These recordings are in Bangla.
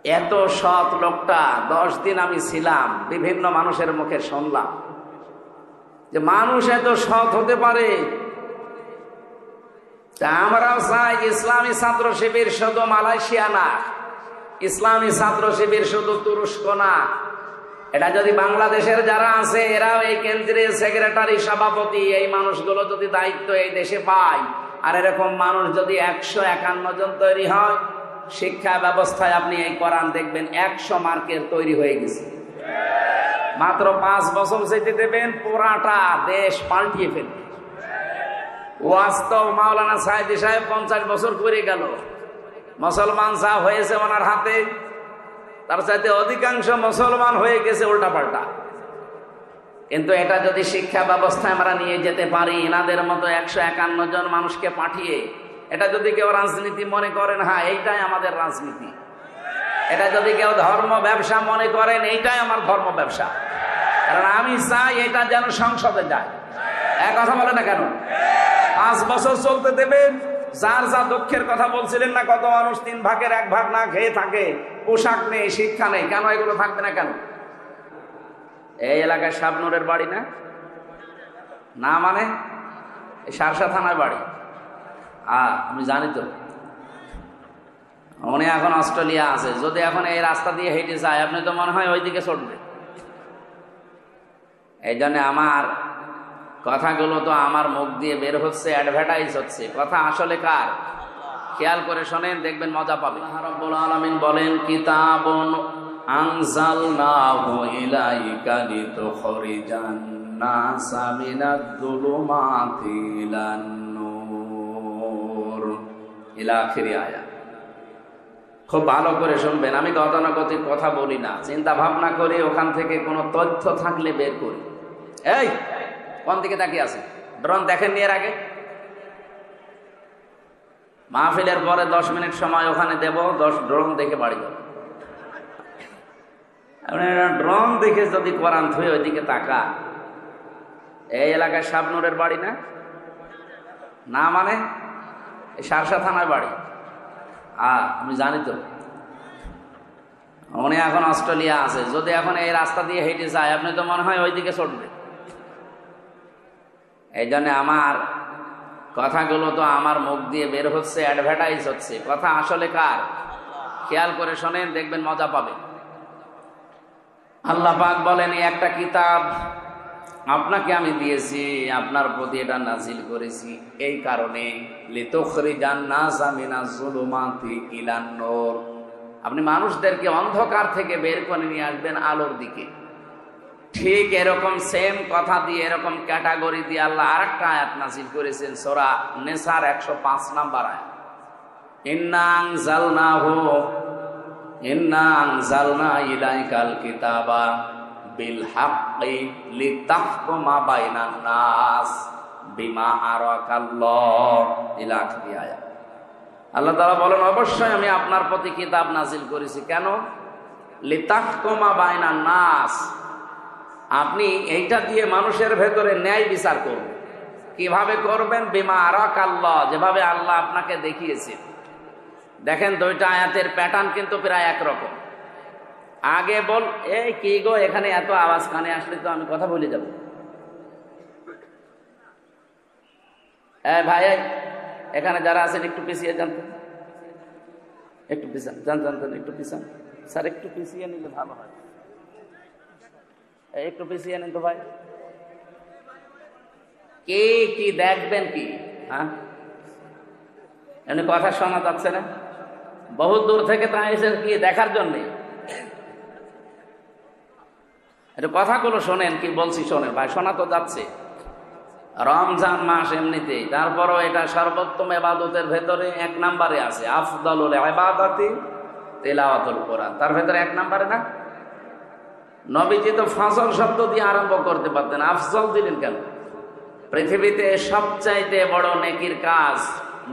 এত সৎ লোকটা 10 দিন আমি ছিলাম, বিভিন্ন মানুষের মুখে শুনলাম যে মানুষ এত সৎ হতে পারে। তা আমরাও চাই ইসলামী ছাত্র শিবির শুধু মালয়েশিয়া না, ইসলামী ছাত্র শিবির শুধু তুরস্ক না, এটা যদি বাংলাদেশের যারা আছে এরাও এই কেন্দ্রীয় সেক্রেটারি সভাপতি, এই মানুষগুলো যদি দায়িত্ব এই দেশে পায়, আর এরকম মানুষ যদি 151 জন তৈরি হয়, শিক্ষা ব্যবস্থায় আপনি এই কোরআন দেখবেন 100 মার্কের তৈরি হয়ে গেছে। মাত্র 5 বছর যেতে দেবেন, পুরাটা দেশ পাল্টিয়ে ফেলবে। ওয়াস্তব মাওলানা সাইদি সাহেব 50 বছর করে গেল, মুসলমান যা হয়েছে ওনার হাতে, তার চাইতে অধিকাংশ মুসলমান হয়ে গেছে উল্টাপাল্টা। কিন্তু এটা যদি শিক্ষা ব্যবস্থায় আমরা নিয়ে যেতে পারি, এনাদের মতো 151 জন মানুষকে পাঠিয়ে, এটা যদি কেউ রাজনীতি মনে করেন, হ্যাঁ এইটাই আমাদের রাজনীতি, এটা যদি কেউ ধর্ম ব্যবসা মনে করেন, এইটাই আমার ধর্ম ব্যবসা, কারণ আমি চাই এটা যেন সংসদে যায়। এক কথা বলে না কেন? 5 বছর চলতে দেবেন। যার যা দুঃখের কথা বলছিলেন না, কত মানুষ 3 ভাগের 1 ভাগ না খেয়ে থাকে, পোশাক নেই, শিক্ষা নেই, কেন এগুলো থাকবে না কেন? এই এলাকায় শাবনুরের বাড়ি না? না মানে এই সারসা থানার বাড়ি। আমি জানি তো, উনি এখন অস্ট্রেলিয়া আছে। যদি এখন এই রাস্তা দিয়ে হেঁটে যায়, আপনি তো মনে হয় ওইদিকে ছুটবে। এই জন্য আমার কথাগুলো তো আমার মুখ দিয়ে বের হচ্ছে, অ্যাডভার্টাইজ হচ্ছে, কথা আসলে কার? খেয়াল করে শোনেন, দেখবেন মজা পাবেন। আল্লাহ রাব্বুল আলামিন বলেন, কিতাবুন আনজালনাহু ইলাইকা লিতুখরিজান নাসা মিনাজ-যুলুমাতি ইলান-নূর, ইলা আখিরি আয়াত। খুব ভালো করে শুনবেন, আমি গতানুগতিক কথা বলি না, চিন্তা ভাবনা করি, ওখান থেকে কোনো তথ্য থাকলে বের করি। এই কোন দিকে তাকিয়ে আছে? ড্রোন দেখেন নি এর আগে? মাহফিলের পরে 10 মিনিট সময় ওখানে দেব, 10 ড্রোন দেখে বাড়ি যাব। ড্রোন দেখে যদি কোরআন থুয়ে ওইদিকে তাকা। এই এলাকায় শাবনুরের বাড়ি না? না মানে এই সারসা থানার বাড়ি। আমি জানি তো, উনি এখন অস্ট্রেলিয়া আছে। যদি এখন এই রাস্তা দিয়ে হেঁটে যায়, আপনি তো মনে হয় ওইদিকে ছুটবে। এই জন্য আমার কথাগুলো তো আমার মুখ দিয়ে বের হচ্ছে, অ্যাডভার্টাইজ হচ্ছে, কথা আসলে কার? খেয়াল করে শোনেন, দেখবেন মজা পাবেন। আল্লাহ পাক বলেন, এই একটা কিতাব আপনাকে আমি দিয়েছি, আপনার প্রতি এটা নাজিল করেছি এই কারণে, লিতুখরিজান নাসা মিনাজ-যুলুমাতি ইলান-নূর, আপনি মানুষদেরকে অন্ধকার থেকে বের করে নিয়ে আসবেন আলোর দিকে। ঠিক এরকম সেম কথা দিয়ে, এরকম ক্যাটাগরি দিয়ে আল্লাহ আরেকটা আয়াত নাযিল করেছেন, সূরা নিসার 105 নম্বর আয়াত, ইন্না আনজালনা ইলাইকাল কিতাবা বিল হাক্কি লিতাহকুমা বাইনান নাস বিমা আরাকাল্লাহ, ইলা আখিরি আয়াত। আল্লাহ তাআলা বলেন, অবশ্যই আমি আপনার প্রতি কিতাব নাযিল করেছি। কেন? লিতাহকুমা বাইনান নাস, আপনি এইটা দিয়ে মানুষের ভেতরে ন্যায় বিচার করবেন। কিভাবে করবেন? বিমা আরাকাল্লাহ, যেভাবে আল্লাহ আপনাকে দেখিয়েছে। দেখেন, 2টা আয়াতের প্যাটার্ন কিন্তু প্রায় একরকম। আগে বল, এই কি গো, এখানে এত আওয়াজ, কানে আসলে তো আমি কথা বলে যাব। ভাই, এখানে যারা আছেন একটু পিছিয়ে যান তো, একটু পিছান, জানতেন একটু পিছান। স্যার একটু পিছিয়ে নিলে ভালো হয়, একটু পিছিয়ে নিন তো ভাই। কি দেখবেন কি? হ্যাঁ, এমনি কথা শোনা যাচ্ছে না? বহুত দূর থেকে তা এসে কি দেখার জন্যে? একটু কথাগুলো শোনেন, কি বলছি শোনেন ভাই, শোনা তো যাচ্ছে। রমজান মাস এমনিতেই, তারপরও এটা সর্বোত্তম ইবাদতের ভেতরে 1 নম্বরে আছে। আফদালুল ইবাদাতি তিলাওয়াতুল কোরআন, তার ভেতরে 1 নম্বরে না? নবীজি তো ফজর শব্দ দিয়ে আরম্ভ করতে পারতেন, আফজল দিলেন কেন? পৃথিবীতে সবচাইতে বড় নেকির কাজ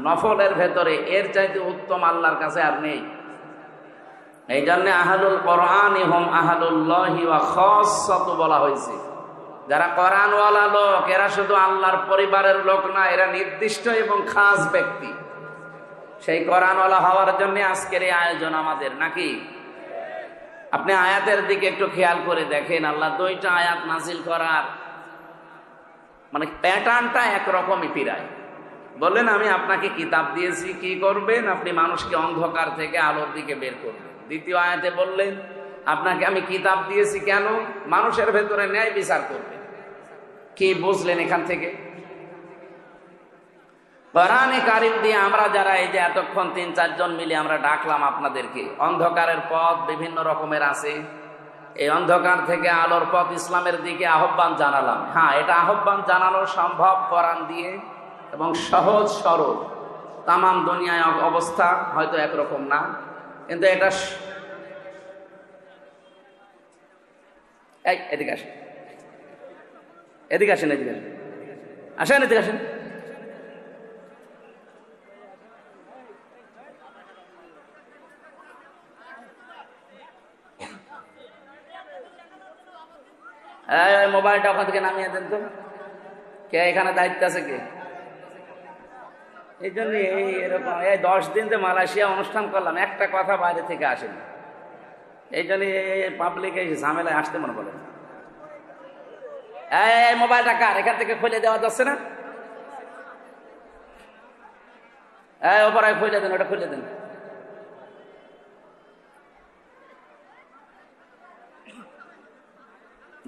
নফলের ভেতরে, এর চাইতে উত্তম আল্লাহর কাছে আর নেই। এই জন্য আহলুল কোরআনি হুম আহলুল্লাহি ওয়া খাসসাতু বলা হয়েছে। যারা কোরআনওয়ালা লোক, এরা শুধু আল্লাহর পরিবারের লোক না, এরা নির্দিষ্ট এবং খাস ব্যক্তি। সেই কোরআনওয়ালা হওয়ার জন্য আজকের এই আয়োজন আমাদের, নাকি? আপনি আয়াতের দিকে একটু খেয়াল করে দেখেন, আল্লাহ দুইটা আয়াত নাজিল করার মানে প্যাটার্নটা একরকমই পিরায়। বললেন আমি আপনাকে কিতাব দিয়েছি, কি করবেন? আপনি মানুষকে অন্ধকার থেকে আলোর দিকে বের করবেন। দ্বিতীয় আয়াতে বললেন আপনাকে আমি কিতাব দিয়েছি কেন? মানুষের ভেতরে ন্যায় বিচার করবেন। কি বুঝলেন এখান থেকে? কোরআনে কারিম দিয়ে আমরা যারা এই যে এতক্ষণ ৩-৪ জন মিলে আমরা ডাকলাম আপনাদেরকে, অন্ধকারের পথ বিভিন্ন রকমের আছে, এই অন্ধকার থেকে আলোর পথ ইসলামের দিকে আহ্বান জানালাম। হ্যাঁ, এটা আহ্বান জানানো সম্ভব কোরআন দিয়ে এবং সহজ সরল। তামাম দুনিয়ায় অবস্থা হয়তো একরকম না, কিন্তু এটা এদিকে আসেন, এদিকে আসেন, এদিকে আসেন, এদিকে আসেন। মোবাইলটা ওখান থেকে নামিয়ে দেন তো। কে এখানে দায়িত্ব আছে? কে? এই জন্য এরকম 10 দিন যে মালয়েশিয়া অনুষ্ঠান করলাম, একটা কথা বাইরে থেকে আসেনি। এই জন্য পাবলিক এই ঝামেলায় আসতে মনে বলে। এই মোবাইলটা কার? এখান থেকে খুলে দেওয়া যাচ্ছে না? ওপরে খুলে দেন, ওটা খুলে দেন।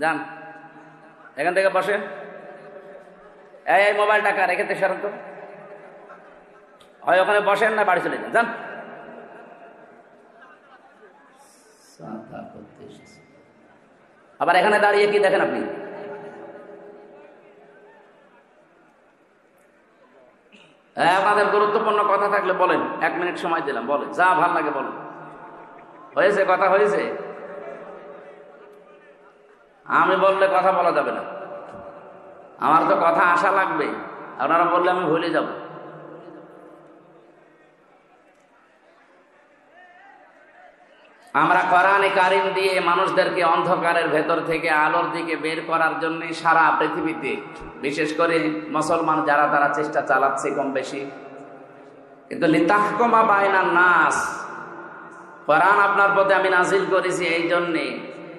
যান, এখান থেকে বসে। এই মোবাইলটা কার? এখান থেকে সরেন তো। হয় ওখানে বসেন, না বাড়ি চলে যান। যান। আবার এখানে দাঁড়িয়ে কি দেখেন আপনি? আপনাদের গুরুত্বপূর্ণ কথা থাকলে বলেন, 1 মিনিট সময় দিলাম, বলেন যা ভাল লাগে বলেন। হয়েছে? কথা হয়েছে? আমি বললে কথা বলা যাবে না, আমার তো কথা আসা লাগবে। আপনারা বললে আমি ভুলে যাব। আমরা কোরআনে কারিম দিয়ে মানুষদেরকে অন্ধকারের ভেতর থেকে আলোর দিকে বের করার জন্য সারা পৃথিবীতে, বিশেষ করে মুসলমান যারা, তারা চেষ্টা চালাচ্ছে কম বেশি। কিন্তু লিতাহকুমা বাইনান নাস, কোরআন আপনার প্রতি আমি নাজিল করেছি এই জন্যে।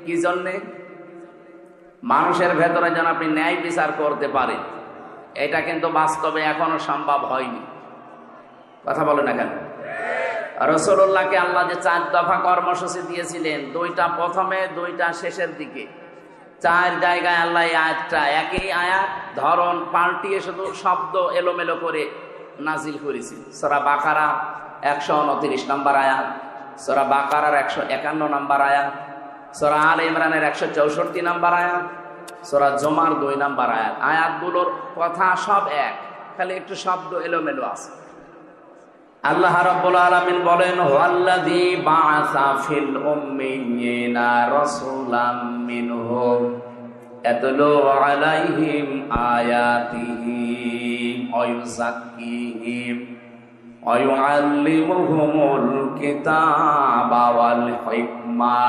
কি জন্যে? মানুষের ভেতরে যেন আপনি ন্যায় বিচার করতে পারেন। এটা কিন্তু বাস্তবে এখনো সম্ভব হয়নি। কথা বলেন না কেন? রাসূলুল্লাহকে আল্লাহ যে 4 দফা কর্মসূচি দিয়েছিলেন, 2টা প্রথমে, 2টা শেষের দিকে, 4 জায়গায় আল্লাহ এই আয়াতটা, একই আয়াত ধরন পাল্টিয়ে শুধু শব্দ এলোমেলো করে নাজিল করেছি। সূরা বাকারা 129 নম্বর আয়াত, সূরা বাকারার 151 নম্বর আয়াত, সূরা আলে ইমরানের 164 নম্বর আয়াত, সূরা জুমার 2 নম্বর আয়াত। আয়াতগুলোর কথা সব এক, খালি একটু শব্দ এলোমেলো আছে। আল্লাহ রাব্বুল আলামিন বলেন, হুয়াল্লাযী বাআসা ফিল উম্মিয়িনা রাসূলাম মিনহুম ইয়াতলু আলাইহিম আয়াতিহি ওয়া ইউযাক্কিহিম ওয়া ইউআল্লিমুহুমুল কিতাবা ওয়াল হিকমা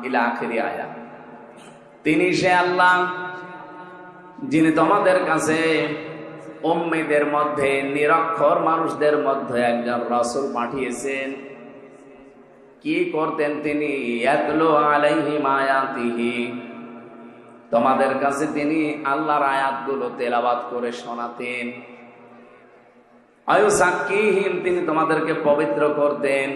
ইলা আখিরি আয়াত। তিনি সে আল্লাহ যিনি তোমাদের কাছে উম্মীদের মধ্যে, নিরক্ষর মানুষদের মধ্যে একজন রাসূল পাঠিয়েছেন। কি করতেন তিনি? ইয়াতলু আলাইহিম আয়াতিহি, তোমাদের কাছে তিনি আল্লাহর আয়াতগুলো তেলাওয়াত করে শোনাতেন। আয়ুযাক্কিহিম, তিনি তোমাদেরকে পবিত্র করতেন।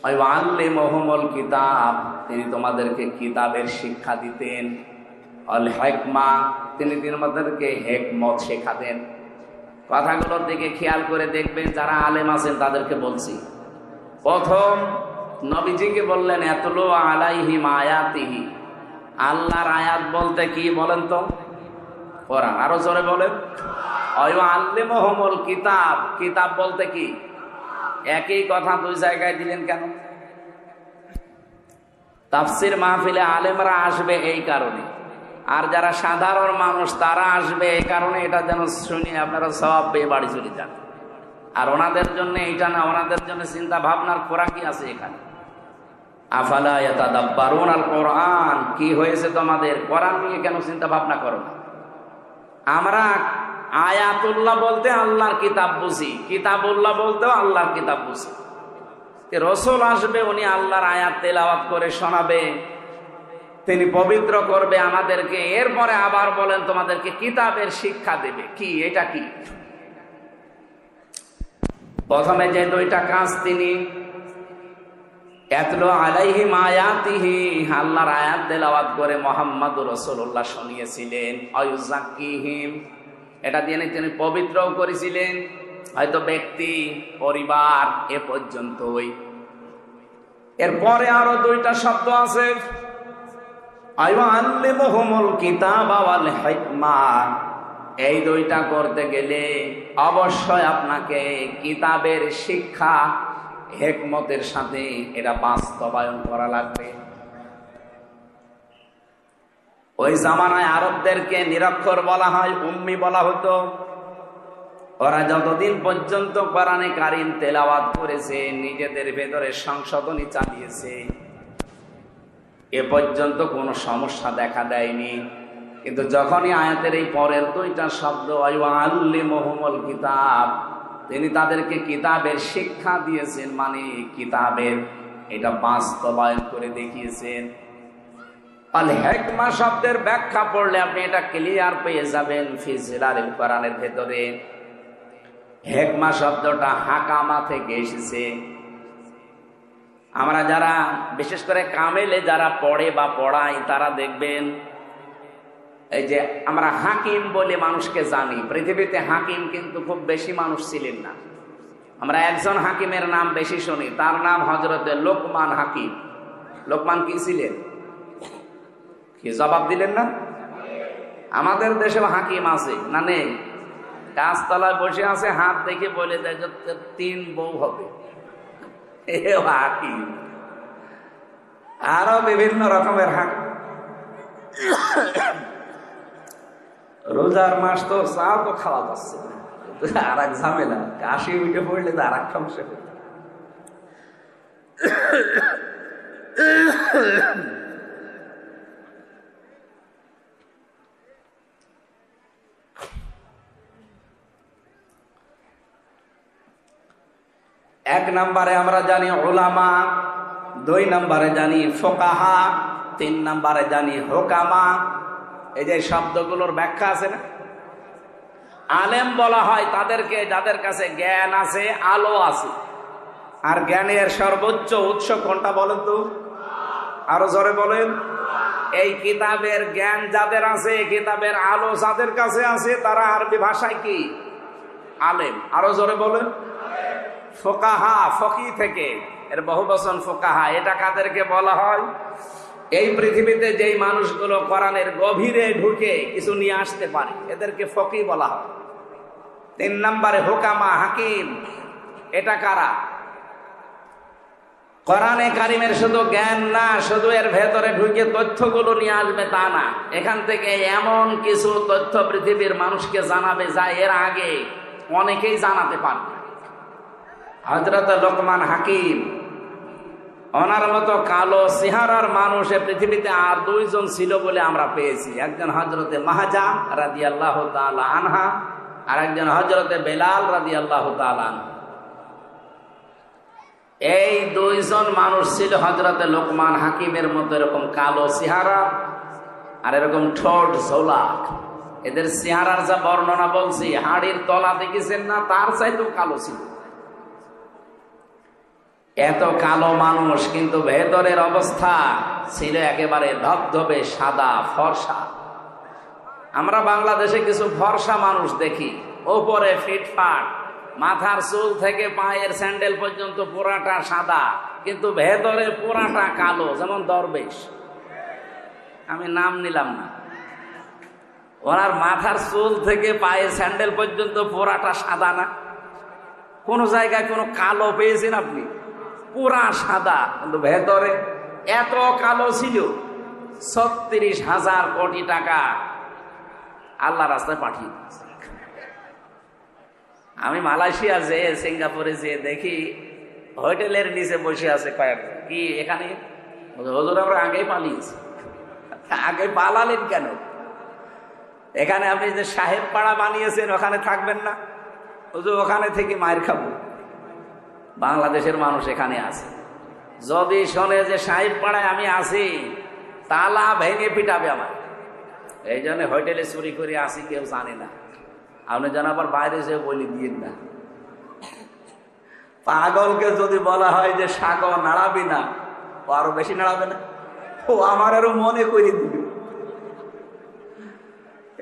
আয়ুআল্লিমুহুমুল কিতাব, তিনি তোমাদেরকে কিতাবের শিক্ষা দিতেন। আল হিকমা, তিনি তোমাদেরকে হিকমত শেখাতেন। কথাগুলোর দিকে খেয়াল করে দেখবেন, যারা আলেম আছেন তাদেরকে বলছি। প্রথম নবীজিকে বললেন ইয়াতলু আলাইহিম আয়াতিহি, আল্লাহর আয়াত বলতে কি বলেন তো? কোরআন। আরো জোরে বলেন। আল্লিমুহুমুল কিতাব, কিতাব বলতে কি? একই কথা 2 জায়গায় দিলেন কেন? তাফসীর মাহফিলে আলেমরা আসবে এই কারণে, আর যারা সাধারণ মানুষ তারা আসবে এই কারণে, এটা যেন শুনে আপনারা সওয়াব পেয়ে বাড়ি চলে যান। আর ওনাদের জন্য এইটা না, ওনাদের জন্য চিন্তা ভাবনার খোরাক কি আছে এখানে? আফালা ইয়াতাদাব্বারুন আল কোরআন, কি হয়েছে তোমাদের? কোরআন নিয়ে কেন চিন্তা ভাবনা করো না? আমরা আয়াতুল্লাহ বলতে আল্লাহর কিতাব বুঝি, কিতাবুল্লাহ বলতেও আল্লাহর কিতাব বুঝি। রসুল আসবে, উনি আল্লাহর আয়াত তেলাওয়াত করে শোনাবে, তিনি পবিত্র করবে আমাদেরকে, এরপরে আবার বলেন তোমাদেরকে কিতাবের শিক্ষা দেবে। কি এটা? কি প্রথমে যে দুইটা কাজ তিনি ইয়াতলু আলাইহিম আয়াতিহি, আল্লাহর আয়াত তেলাওয়াত করে মুহাম্মদুর রাসূলুল্লাহ শুনিয়েছিলেন। আয়ুযাক্কিহিম, এটা দিয়ে তিনি পবিত্রও করেছিলেন, হয়তো ব্যক্তি পরিবার এ পর্যন্তই। এরপরে আরো দুইটা শব্দ আছে, আয়ুআল্লিমুহুমুল কিতাবা ওয়াল হিকমা। এই দুইটা করতে গেলে অবশ্যই আপনাকে কিতাবের শিক্ষা হিকমতের সাথে এটা বাস্তবায়ন করা লাগবে। ওই জামানায় আরবদেরকে নিরক্ষর বলা হয়, উম্মি বলা হতো। ওরা যতদিন পর্যন্ত কোরআনে কারীম তেলাওয়াত করেছে, নিজেদের ভেতরে সংশোধনী চালিয়েছে, এ পর্যন্ত কোনো সমস্যা দেখা দেয়নি। কিন্তু যখনই আয়াতের এই পরের দুইটা শব্দ আল্লিমুহুমুল কিতাব, তিনি তাদেরকে কিতাবের শিক্ষা দিয়েছেন, মানে কিতাবের এটা বাস্তবায়ন করে দেখিয়েছেন। আল হিকমা শব্দের ব্যাখ্যা পড়লে আপনি এটা ক্লিয়ার পেয়ে যাবেন ফি জিলালিল কোরআনের ভেতরে। হিকমা শব্দটা হাকামা থেকে এসেছে। আমরা যারা বিশেষ করে কামেলে যারা পড়ে বা পড়াই, তারা দেখবেন এই যে আমরা হাকিম বলে মানুষকে জানি, পৃথিবীতে হাকিম কিন্তু খুব বেশি মানুষ ছিলেন না। আমরা একজন হাকিমের নাম বেশি শুনি, তার নাম হযরতে লোকমান হাকিম। লোকমান কি ছিলেন? কি জবাব দিলেন না? আমাদের দেশে হাকিম আছে না নেই? গাছতলায় বসে আছে, হাত দেখে বলে দেয় যে 3 বউ হবে, এ হাকিম। আরো বিভিন্ন রকমের হাকিম। রোজার মাস তো চা তো খাওয়া যাচ্ছে না, আর এক ঝামেলা, কাশি উঠে পড়লে তো আর এক সমস্যা। এক নম্বরে আমরা জানি উলামা, 2 নম্বরে জানি ফুকাহা, 3 নম্বরে জানি হুকামা। এই যে শব্দগুলোর ব্যাখ্যা আছে না, আলেম বলা হয় তাদেরকে যাদের কাছে জ্ঞান আছে, আলো আছে। আর জ্ঞানের সর্বোচ্চ উৎস কোনটা বলেন তো? আরো জোরে বলেন। এই কিতাবের জ্ঞান যাদের আছে, কিতাবের আলো যাদের কাছে আছে, তারা আরবি ভাষায় কি? আলেম। আরো জোরে বলেন। ফুকাহা, ফকি থেকে এর বহুবচন ফুকাহা। এটা কাদেরকে বলা হয়? এই পৃথিবীতে যেই মানুষগুলো কোরআনের গভীরে ঢুকে কিছু নিয়ে আসতে পারে, এদেরকে ফকি বলা হয়। 3 নম্বরে হুকামা, হাকিম। এটা কারা? কোরআনে কারিমের শুধু জ্ঞান না, শুধু এর ভেতরে ঢুকে তথ্যগুলো নিয়ে আসবে তা না, এখান থেকে এমন কিছু তথ্য পৃথিবীর মানুষকে জানাবে যা এর আগে অনেকেই জানাতে পারবে। হযরত লোকমান হাকিম, ওনার মতো কালো চেহারার মানুষ পৃথিবীতে আর 2 জন ছিল বলে আমরা পেয়েছি। একজন হযরতে মাহাজা রাদিয়াল্লাহু তাআলা আনহা, আর একজন হযরতে বেলাল রাদিয়াল্লাহু তাআলা আনহু। এই 2 জন মানুষ ছিল হযরতে লোকমান হাকিমের মতো এরকম কালো চেহারা আর এরকম ঠোঁট ঝোলা। এদের চেহারার যা বর্ণনা বলছি, হাড়ির তলা দেখেছেন না, তার চাইতেও কালো ছিল। এত কালো মানুষ, কিন্তু ভেতরের অবস্থা ছিল একেবারে ধবধবে সাদা ফর্সা। আমরা বাংলাদেশে কিছু ফর্সা মানুষ দেখি, ওপরে ফিটফাট, মাথার চুল থেকে পায়ের স্যান্ডেল পর্যন্ত পুরাটা সাদা, কিন্তু ভেতরে পুরাটা কালো, যেমন দরবেশ। আমি নাম নিলাম না। ওনার মাথার চুল থেকে পায়ের স্যান্ডেল পর্যন্ত পুরাটা সাদা না? কোন জায়গায় কোনো কালো পেয়েছেন আপনি? পুরা সাদা, কিন্তু ভেতরে এত কালো ছিল। 36,000 কোটি টাকা আল্লাহ রাস্তায় পাঠিয়ে দিয়েছে। আমি মালয়েশিয়া যেয়ে, সিঙ্গাপুরে যেয়ে দেখি হোটেলের নিচে বসে আছে কয়েকজন। কি এখানে? হুজুর আমরা আগেই পালিয়েছি। আগে পালালেন কেন? এখানে আপনি যে সাহেব পাড়া বানিয়েছেন, ওখানে থাকবেন না? হুজুর ওখানে থেকে মায়ের খাবো। বাংলাদেশের মানুষ এখানে আছে, যদি শোনে যে সাহেব পাড়ায় আমি আছি, তালা ভেঙে পিটাবে আমার। এই জন্য হোটেলে চুরি করে আসি, কেউ জানে না। আপনি যেন আবার বাইরে যে বলি দিয়ে না। পাগলকে যদি বলা হয় যে সাগর নাড়াবি না, ও আরো বেশি নাড়াবে না, ও আমার আরো মনে করে দিবে।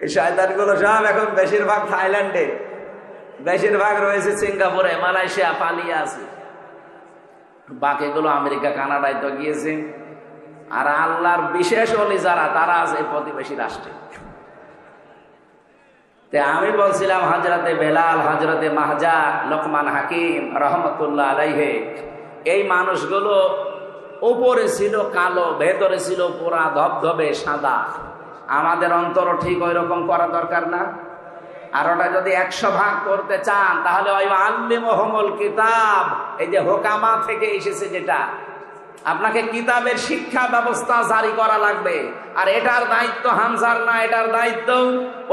এই শয়তান গুলো সব এখন বেশিরভাগ থাইল্যান্ডে, বেশিরভাগ রয়েছে সিঙ্গাপুরে, মালয়েশিয়া, পালিয়ে আছে। বাকিগুলো আমেরিকা, কানাডায় তো গিয়েছে। আর আল্লাহর বিশেষ অলি যারা, তারা আছে প্রতিবেশী রাষ্ট্রে। আমি বলছিলাম হযরতে বেলাল, হযরতে মাহজা, লোকমান হাকিম রহমতুল্লাহ আলাইহে, এই মানুষগুলো উপরে ছিল কালো, ভেতরে ছিল পুরা ধবধবে সাদা। আমাদের অন্তর ঠিক ওই রকম করা দরকার না? আর ওটা যদি 100 ভাগ করতে চান, তাহলে ওই আল্লিমুহুমুল কিতাব, এই যে হোকামা থেকে এসেছে, যেটা আপনাকে কিতাবের শিক্ষা ব্যবস্থা জারি করা লাগবে। আর এটার দায়িত্ব হামজার না, এটার দায়িত্ব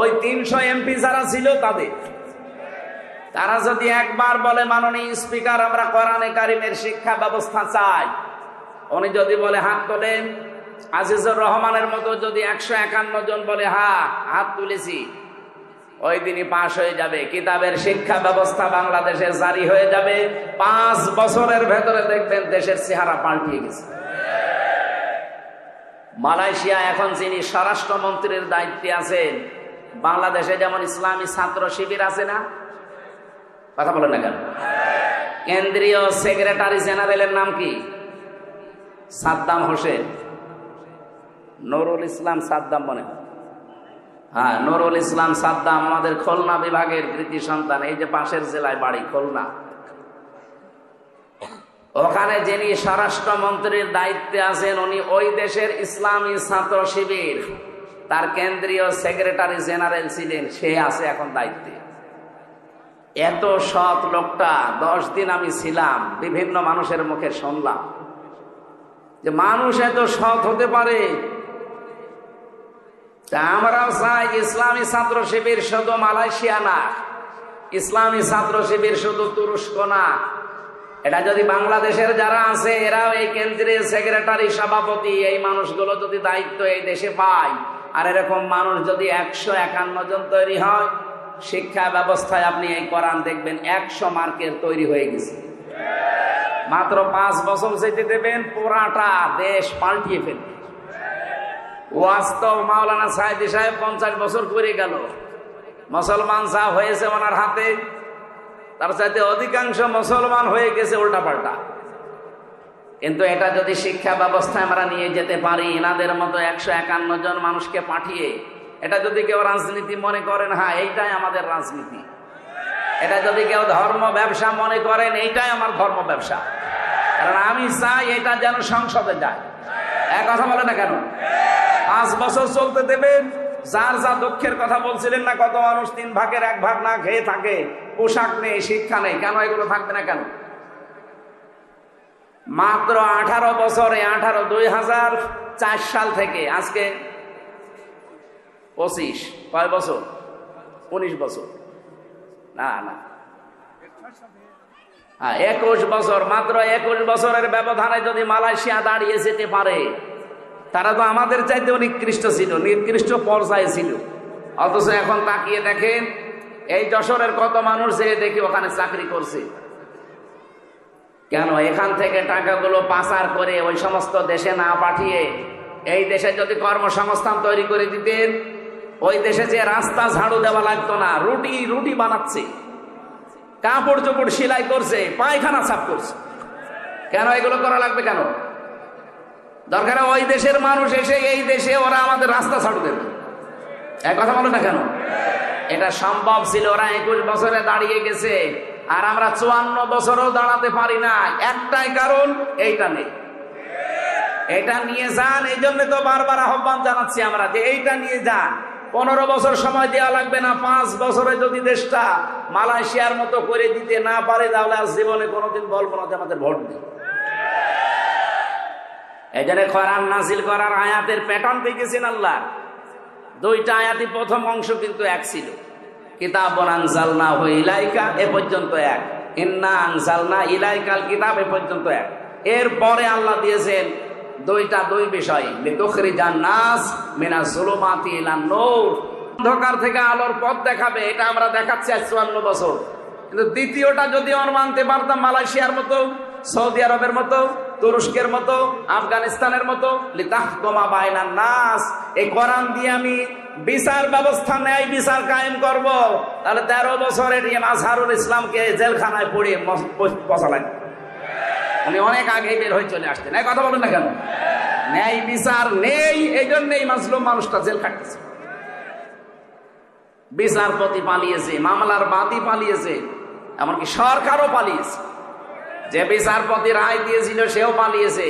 ওই 300 এমপি যারা ছিল তাদের। তারা যদি একবার বলে, মাননীয় স্পিকার, আমরা কোরআনে কারিমের শিক্ষা ব্যবস্থা চাই, উনি যদি বলে হাত তোলেন, আজিজুর রহমানের মতো যদি 151 জন বলে হ্যাঁ হাত তুলেছি, ওই দিনই পাশ হয়ে যাবে। কিতাবের শিক্ষা ব্যবস্থা বাংলাদেশে জারি হয়ে যাবে। 5 বছরের ভেতরে দেখবেন দেশের চেহারা পাল্টিয়ে গেছে। মালয়েশিয়া এখন যিনি স্বরাষ্ট্রমন্ত্রীর দায়িত্বে আছেন, বাংলাদেশে যেমন ইসলামী ছাত্র শিবির আছে না, কথা বলেন না কেন? কেন্দ্রীয় সেক্রেটারি জেনারেলের নাম কি? সাদ্দাম হোসেন, নুরুল ইসলাম সাদ্দাম মনে হয়। হ্যাঁ, নুরুল ইসলাম সাদ্দাম আমাদের খুলনা বিভাগের কৃতি সন্তান। এই যে পাশের জেলায় বাড়ি খুলনা, ওখানে যিনি স্বরাষ্ট্রমন্ত্রীর দায়িত্বে আছেন, উনি ওই দেশের ইসলামী ছাত্র শিবির, তার কেন্দ্রীয় সেক্রেটারি জেনারেল ছিলেন। সে আছে এখন দায়িত্বে। এত সৎ লোকটা, 10 দিন আমি ছিলাম, বিভিন্ন মানুষের মুখে শুনলাম যে মানুষ এত সৎ হতে পারে। আমরাও চাই ইসলামী ছাত্র শিবির শুধু মালয়েশিয়া না, ইসলামী ছাত্র শিবির শুধু তুরস্ক না, এটা যদি বাংলাদেশের যারা আছে, এরাও এই কেন্দ্রীয় সেক্রেটারি, সভাপতি, এই মানুষগুলো যদি দায়িত্ব এই দেশে পায়, আর এরকম মানুষ যদি 151 জন তৈরি হয়, শিক্ষা ব্যবস্থায় আপনি এই কোরআন দেখবেন 100 মার্কের তৈরি হয়ে গেছে। মাত্র 5 বছর যেতে দেবেন, পুরাটা দেশ পাল্টিয়ে ফেলবে। ওয়াস্তব মাওলানা সাইদি সাহেব 50 বছর করে গেল, মুসলমান যা হয়েছে ওনার হাতে, তার চাইতে অধিকাংশ মুসলমান হয়ে গেছে উল্টাপাল্টা। কিন্তু এটা যদি শিক্ষা ব্যবস্থায় আমরা নিয়ে যেতে পারি, এনাদের মতো 151 জন মানুষকে পাঠিয়ে, এটা যদি কেউ রাজনীতি মনে করেন, হ্যাঁ এইটাই আমাদের রাজনীতি, এটা যদি কেউ ধর্ম ব্যবসা মনে করেন, এইটাই আমার ধর্ম ব্যবসা, কারণ আমি চাই এটা যেন সংসদে যায়। এক কথা বলে না কেন? 5 বছর চলতে দেবেন। যার যা দুঃখের কথা বলছিলেন না, কত মানুষ 3 ভাগের 1 ভাগ না খেয়ে থাকে, পোশাক নেই, শিক্ষা নেই, কেন এগুলো থাকবে না কেন? মাত্র 18 বছরে, 2004 সাল থেকে আজকে 25, কয় বছর? 19 বছর না, 21 বছর। মাত্র 21 বছরের ব্যবধানে যদি মালয়েশিয়া দাঁড়িয়ে যেতে পারে, তারা তো আমাদের চাইতে নিকৃষ্ট ছিল, নিকৃষ্ট পর্যায়ে ছিল। অথচ এখন তাকিয়ে দেখেন, এই যশোরের কত মানুষ যে দেখি ওখানে চাকরি করছে। কেন? এখান থেকে টাকাগুলো পাচার করে ওই সমস্ত দেশে না পাঠিয়ে এই দেশে যদি কর্মসংস্থান তৈরি করে দিতেন, ওই দেশে যে রাস্তা ঝাড়ু দেওয়া লাগতো না, রুটি বানাচ্ছে, কাপড় চোপড় সেলাই করছে, পায়খানা সাফ করছে। কেন এগুলো করা লাগবে? কেন দরকার? ওই দেশের মানুষ এসে এই দেশে ওরা আমাদের রাস্তা ঝাড়ু দেবে। এক কথা বলো না কেন? এটা সম্ভব ছিল, ওরা 21 বছরে দাঁড়িয়ে গেছে, আর আমরা 54 বছরও দাঁড়াতে পারি না। একটাই কারণ, এইটা নেই। এটা নিয়ে যান, এই জন্য তো বারবার আহ্বান জানাচ্ছি আমরা যে এইটা নিয়ে যান। 15 বছর সময় দেওয়া লাগবে না, 5 বছরে যদি দেশটা মালয়েশিয়ার মতো করে দিতে না পারে, তাহলে আজ জীবনে কোনোদিন বলবো না যে আমাদের ভোট দিই। এই জন্য কোরআন নাজিল করার আয়াতের প্যাটার্ন দেখেছেন আল্লাহ। 2টা আয়াতই প্রথম অংশ কিন্তু এক ছিল, কিতাবুন আনজালনাহু ইলাইকা, এ পর্যন্ত এক। ইন্না আনজালনা ইলাইকাল কিতাব এ পর্যন্ত এক। এরপরে আল্লাহ দিয়েছেন দুই বিষয়, লিতুখরিজান নাস মিনাজ যুলুমাতি ইলান নূর, অন্ধকার থেকে আলোর পথ দেখাবে। এটা আমরা দেখাচ্ছি আজ 54 বছর। কিন্তু দ্বিতীয়টা যদি আমরা মানতে পারতাম, মালয়েশিয়ার মতো, সৌদি আরবের মতো, তুরস্কের মতো, আফগানিস্তানের মতো, লিতাহকুমা বাইনান নাস, এই কোরআন দিয়ে আমি বিচার ব্যবস্থা, ন্যায় বিচার কায়েম করব, তাহলে 13 বছরের আজহারুল ইসলামকে জেলখানায় পড়িয়ে বসালেন। উনি অনেক আগে বের হয়ে চলে আসতেন। এই কথা বলেন না কেন? ন্যায় বিচার নেই, এই জন্যই মাজলুম মানুষটা জেল খাটতেছে। বিচারপতি পালিয়েছে, মামলার বাদী পালিয়েছে, এমনকি সরকারও পালিয়েছে। যে বিচারপতি রায় দিয়েছিল সেও পালিয়েছে।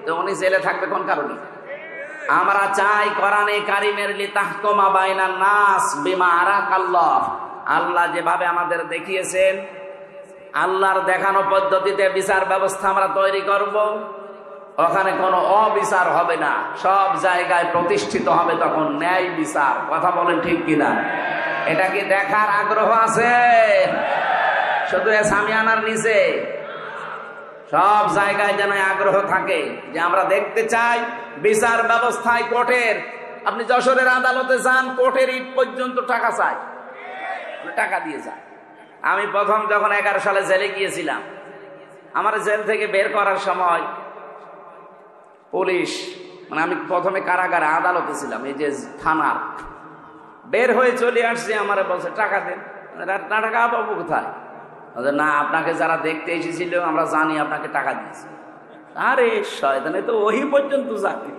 তো উনি জেলে থাকবে কোন কারণে? আমরা চাই কোরআনে কারিমের লিতাহকুমা বাইনান নাস বিমা আরাকাল্লাহ, আল্লাহ যেভাবে আমাদের দেখিয়েছেন, আল্লাহর দেখানো পদ্ধতিতে বিচার ব্যবস্থা আমরা তৈরি করব। ওখানে কোনো অবিচার হবে না, সব জায়গায় প্রতিষ্ঠিত হবে তখন ন্যায় বিচার। কথা বলেন ঠিক কিনা? এটা কি দেখার আগ্রহ আছে? শুধু সামিয়ানার নিচে সব জায়গায় যেন আগ্রহ থাকে যে আমরা দেখতে চাই বিচার ব্যবস্থায় কোর্টের। আপনি যশোরের আদালতে যান, কোর্টের ইট পর্যন্ত টাকা চাই, টাকা দিয়ে যান। আমি প্রথম যখন 11 সালে জেলে গিয়েছিলাম, আমার জেল থেকে বের করার সময় পুলিশ, মানে আমি প্রথমে কারাগারে, আদালতে ছিলাম, এই যে থানার, বের হয়ে চলে আসছে, আমার বলছে টাকা দেন। টাকা পাবো কোথায়? না, আপনাকে যারা দেখতে এসেছিল আমরা জানি আপনাকে টাকা দিয়েছি। আরে শয়তানে তো ওই পর্যন্ত জানি।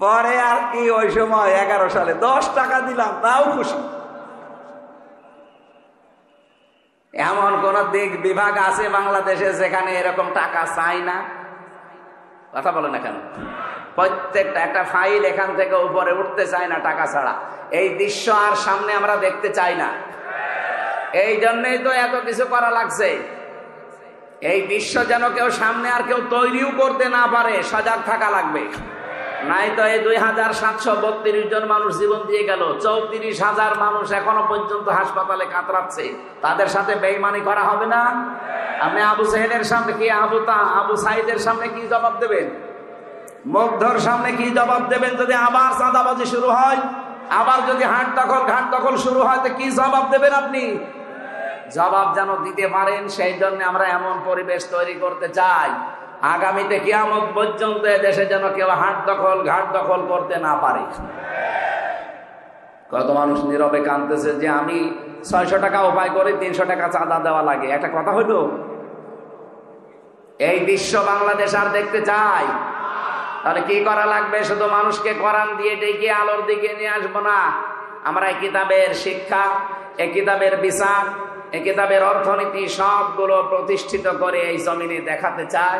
পরে আর কি, ওই সময় 11 সালে 10 টাকা দিলাম, তাও খুশি। এমন কোন দিক বিভাগ আছে বাংলাদেশে যেখানে এরকম টাকা চাই না? কথা বলে না কেন? প্রত্যেকটা একটা ফাইল এখান থেকে উপরে উঠতে চায় না টাকা ছাড়া। এই দৃশ্য আর সামনে আমরা দেখতে চাই না। এই জন্যই তো এত কিছু করা লাগছে। এই দৃশ্য যেন কেউ সামনে আর কেউ তৈরিও করতে না পারে, সজাগ থাকা লাগবে। নাই তো এই 2732 জন মানুষ জীবন দিয়ে গেল, 34,000 মানুষ এখনো পর্যন্ত হাসপাতালে কাতরাচ্ছে। তাদের সাথে বেঈমানি করা হবে না? আপনি আবু সাইদের সামনে কি, আবু সাইদের সামনে কি জবাব দেবেন? মুগ্ধর সামনে কি জবাব দেবেন? যদি আবার চাঁদাবাজি শুরু হয়, আবার যদি ঘাট দখল শুরু হয়, তো কি জবাব দেবেন আপনি? জবাব যেন দিতে পারেন, সেই জন্য আমরা এমন পরিবেশ তৈরি করতে চাই আগামীতে কিয়ামত পর্যন্ত দেশে যেন কেউ ঘাট দখল করতে না পারে। কত মানুষ নীরবে কাঁদতেছে যে আমি 600 টাকা উপায় করে 300 টাকা চাঁদা দেওয়া লাগে। একটা কথা হলো, এই দৃশ্য বাংলাদেশ আর দেখতে চাই? তাহলে কি করা লাগবে? শুধু মানুষকে কোরআন দিয়ে ডেকে আলোর দিকে নিয়ে আসবো না। আমরা এই কিতাবের শিক্ষা, এই কিতাবের বিচার, এই কিতাবের অর্থনীতি সবগুলো প্রতিষ্ঠিত করে এই জমিনে দেখাতে চাই